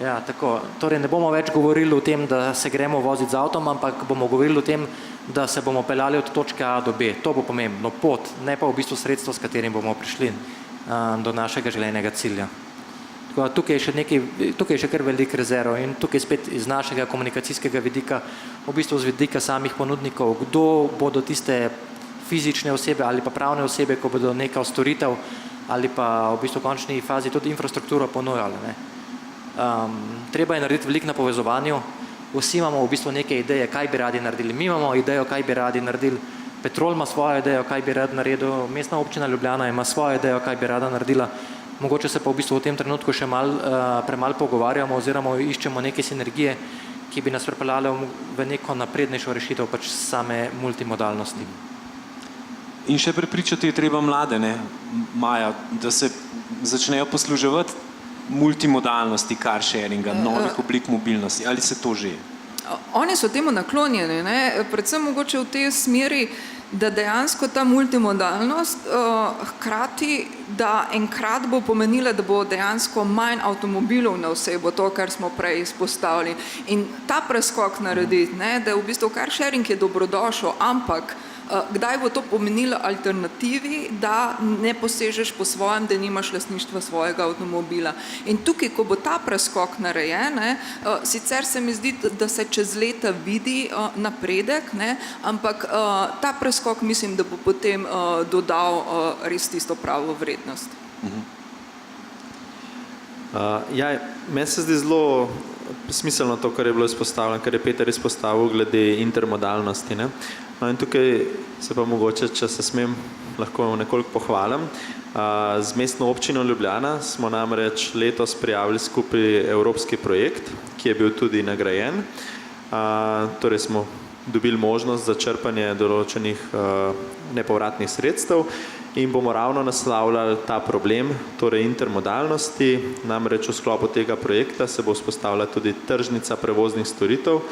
Ja, tako. Torej, ne bomo več govorili o tem, da se gremo voziti z avtom, ampak bomo govorili o tem, da se bomo peljali od točke A do B. To bo pomembno, pot, ne pa v bistvu sredstvo, s katerim bomo prišli do našega želenega cilja. Tukaj je še kar velik rezerv in tukaj spet iz našega komunikacijskega vidika, v bistvu z vidika samih ponudnikov, kdo bodo tiste fizične osebe ali pa pravne osebe, ko bodo neka storitev ali pa v bistvu v končni fazi tudi infrastrukturo ponujali. Treba je narediti veliko na povezovanju, vsi imamo v bistvu neke ideje, kaj bi radi naredili. Mi imamo idejo, kaj bi radi naredili, Petrol ima svojo idejo, kaj bi rad naredil, Mestna občina Ljubljana ima svojo idejo, kaj bi rada naredila. Mogoče se pa v bistvu v tem trenutku še premalo pogovarjamo oziroma iščemo neke sinergije, ki bi nas pripeljale v neko naprednejšo rešitev pač same multimodalnosti. In še prepričati je treba mlade, Maja, da se začnejo posluževati multimodalnosti, car sharinga, novih oblik mobilnosti. Ali se to že? Oni so temu naklonjeni, predvsem mogoče v tej smeri, da dejansko ta multimodalnost hkrati, da enkrat bo pomenila, da bo dejansko manj avtomobilov na osebo, to, kar smo prej izpostavili. In ta preskok narediti, da v bistvu car sharing je dobrodošel, ampak kdaj bo to pomenilo alternativi, da ne posežeš po svojem, da nimaš lastništva svojega avtomobila. In tukaj, ko bo ta preskok narejen, sicer se mi zdi, da se čez leta vidi napredek, ampak ta preskok mislim, da bo potem dodal res tisto pravo vrednost. Meni se zdi zelo smiselno to, kar je bilo izpostavljeno, kar je Peter izpostavil glede intermodalnosti. No in tukaj se pa mogoče, če se smem, lahko nekoliko pohvalim. Z Mestno občino Ljubljana smo namreč letos prijavili skupaj evropski projekt, ki je bil tudi nagrajen. Torej smo dobili možnost za črpanje določenih nepovratnih sredstev in bomo ravno naslavljali ta problem, torej intermodalnosti. Namreč v sklopu tega projekta se bo vzpostavila tudi tržnica prevoznih storitev,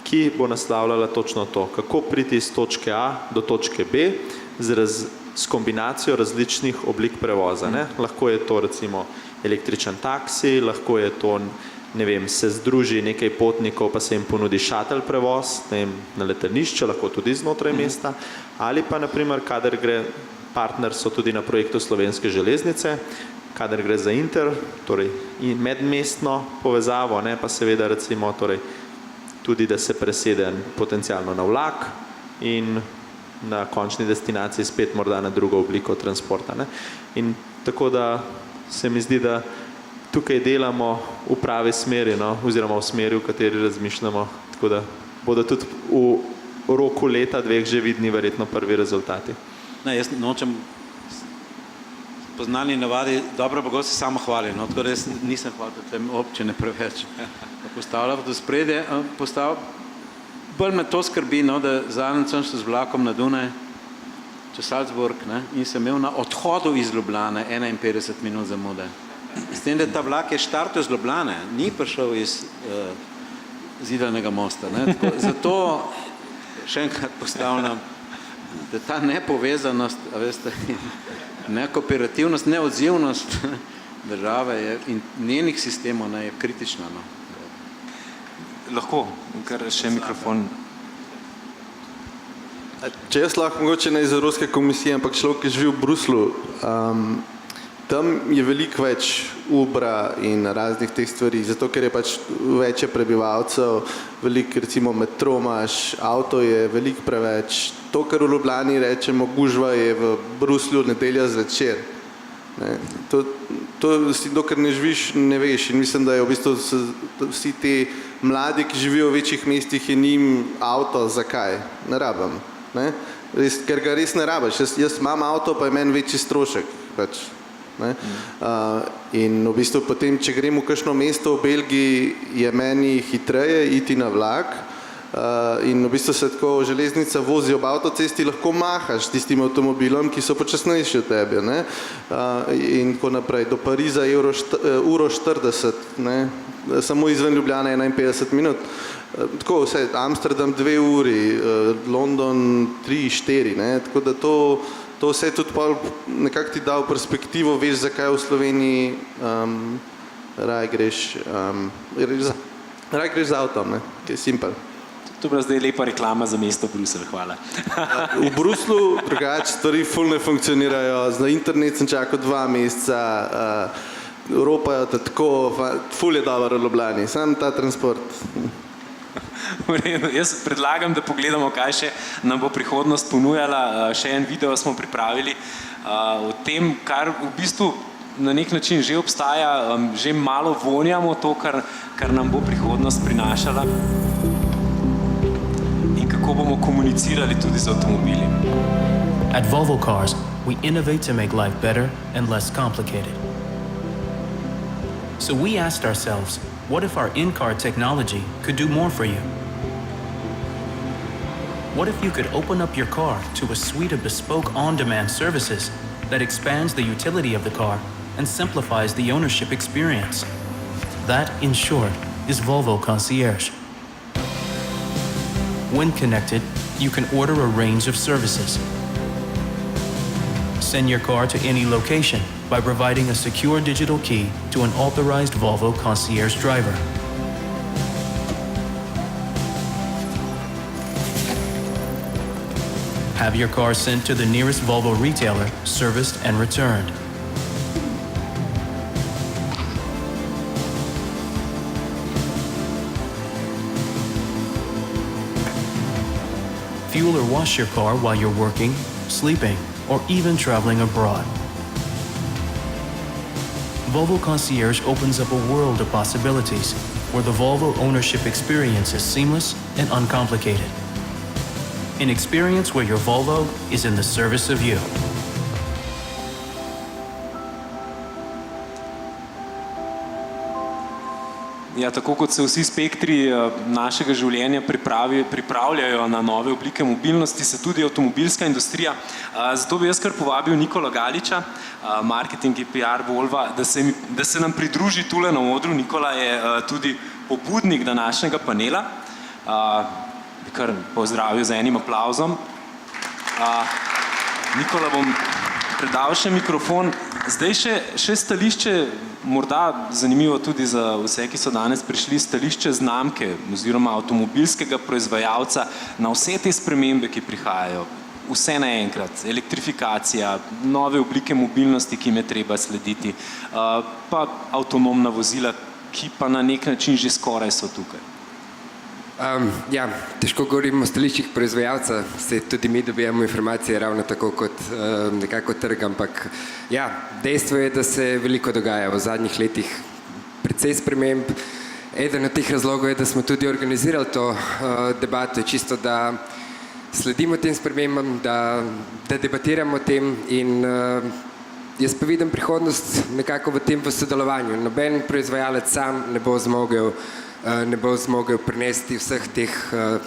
ki bo naslavljala točno to, kako priti iz točke A do točke B s kombinacijo različnih oblik prevoza. Lahko je to recimo električen taksi, lahko je to, ne vem, se združi nekaj potnikov, pa se jim ponudi šatel prevoz, na letališče, lahko tudi znotraj mesta, ali pa naprimer, kadar gre, partner so tudi na projektu Slovenske železnice, kadar gre za torej medmestno povezavo, pa seveda recimo torej tudi, da se presede potencialno na vlak in na končni destinaciji spet morda na drugo obliko transporta. In tako da se mi zdi, da tukaj delamo v pravi smeri, oziroma v smeri, v kateri razmišljamo, tako da bodo tudi v roku leta, dveh že vidni verjetno prvi rezultati. Jaz nočem poznani navadi, dobro bo se samo hvalil, tako da jaz nisem hvalil tem občine preveč. Postavljal v spredje, bolj me to skrbi, da zadnjič sem šel z vlakom na Dunaj, čez Salzburg, in sem imel na odhodu iz Ljubljane 51 minut zamude. S tem, da ta vlak je štartil iz Ljubljane, ni prišel iz Zidanega mosta. Zato še enkrat postavljam, da ta nepovezanost, nekooperativnost, neodzivnost države in njenih sistemov je kritična. Lahko, kar še mikrofon. Če jaz lahko mogoče ne iz Evropske komisije, ampak človek, ki živi v Bruslu, tam je veliko več Ubra in raznih teh stvari, zato ker je pač več prebivalcev, veliko recimo metro imaš, avto je veliko preveč. To, kar v Ljubljani rečemo gužva, je v Bruslju nedelja zvečer. Ne. To si dokler ne živiš, ne veš in mislim, da je v bistvu vsi ti mladi, ki živijo v večjih mestih, je njim avto, zakaj? Ne rabim. Ne? Ker ga res ne rabiš. Jaz imam avto, pa je meni večji strošek. Pač, ne? In v bistvu potem, če grem v kakšno mesto v Belgiji, je meni hitreje iti na vlak in v bistvu se tako železnica vozi ob avtocesti, lahko mahaš tistim avtomobilom, ki so počasnejši od tebe. Ne? In tako naprej. Do Pariza je uro 40, ne? Samo izven Ljubljane 51 minut. Tako vse, Amsterdam 2 uri, London 3-4, ne? Tako da to vse tudi nekako ti da v perspektivo, veš, zakaj v Sloveniji raj greš z avtom, ne? Ki je simpel. To je bila zdaj lepa reklama za mesto Bruselj, hvala. V Bruslu drugače stvari ful ne funkcionirajo, na internet sem čakal 2 meseca, Evropa je tako, ful je dobro v Ljubljani, sam ta transport. Jaz predlagam, da pogledamo, kaj še nam bo prihodnost ponujala. Še en video smo pripravili o tem, kar v bistvu na nek način že obstaja, že malo vonjamo to, kar nam bo prihodnost prinašala in kako bomo komunicirali tudi z avtomobili. At Volvo Cars, we innovate to make life better and less complicated. So we asked ourselves, what if our in-car technology could do more for you? What if you could open up your car to a suite of bespoke on-demand services that expands the utility of the car and simplifies the ownership experience? That, in short, is Volvo Concierge. When connected, you can order a range of services. Send your car to any location by providing a secure digital key to an authorized Volvo Concierge driver. Have your car sent to the nearest Volvo retailer, serviced and returned. Fuel or wash your car while you're working, sleeping, or even traveling abroad. Volvo Concierge opens up a world of possibilities where the Volvo ownership experience is seamless and uncomplicated. An experience where your Volvo is in the service of you. Ja, tako kot se vsi spektri našega življenja pripravljajo na nove oblike mobilnosti, se tudi avtomobilska industrija. Zato bi jaz kar povabil Nikola Galiča, marketing in PR Volva, da se nam pridruži tule na odru. Nikola je tudi pobudnik današnjega panela. Bi kar pozdravil z enim aplavzom. Nikola, bom predal še mikrofon. Zdaj še stališče, morda zanimivo tudi za vse, ki so danes prišli, stališče znamke oziroma avtomobilskega proizvajalca na vse te spremembe, ki prihajajo. Vse naenkrat, elektrifikacija, nove oblike mobilnosti, ki jim je treba slediti, pa avtonomna vozila, ki pa na nek način že skoraj so tukaj. Ja, težko govorimo o stališčih proizvajalca, se tudi mi dobijamo informacije ravno tako kot nekako trg, ampak ja, dejstvo je, da se veliko dogaja v zadnjih letih, precej sprememb. Eden od teh razlogov je, da smo tudi organizirali to debato, čisto da sledimo tem spremembam, da debatiramo o tem in jaz pa vidim prihodnost nekako v tem v sodelovanju. Noben proizvajalec sam ne bo zmogel prinesti vseh teh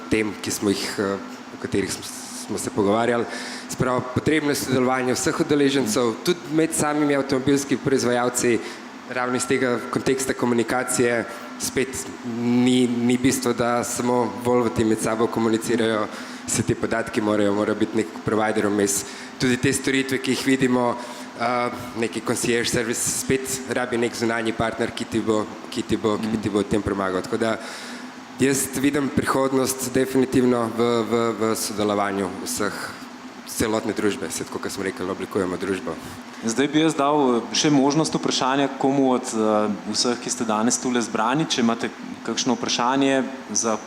tem, o katerih smo se pogovarjali. Spravo, potrebno je sodelovanje vseh udeležencev, tudi med samimi avtomobilskimi proizvajalci, ravno iz tega konteksta komunikacije, spet ni bistvo, da samo Volvo ti med sabo komunicirajo, se te podatki morajo biti nek provider vmes. Tudi te storitve, ki jih vidimo, neki concierge service, spet rabi nek zunanji partner, ki ti bo v tem pomagal. Tako da Jaz vidim prihodnost definitivno v sodelovanju vseh, celotne družbe, se tako, kot smo rekli, oblikujemo družbo. Zdaj bi jaz dal še možnost vprašanja komu od vseh, ki ste danes tule zbrani, če imate kakšno vprašanje za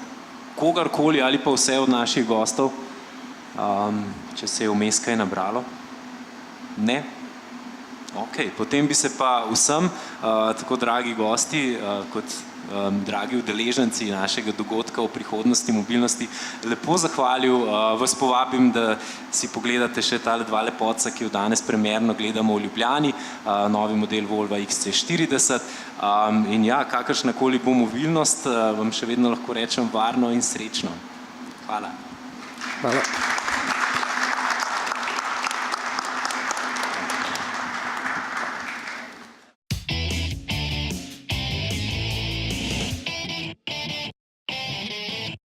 kogarkoli ali pa vse od naših gostov, če se je vmes kaj nabralo. Ne? Ok, potem bi se pa vsem, tako dragi gosti, kot dragi udeleženci našega dogodka o prihodnosti mobilnosti, lepo zahvalil. Vas povabim, da si pogledate še tale dva lepotca, ki jo danes premierno gledamo v Ljubljani, novi model Volvo XC40. In ja, kakršnakoli bo mobilnost, vam še vedno lahko rečem varno in srečno. Hvala. Hvala.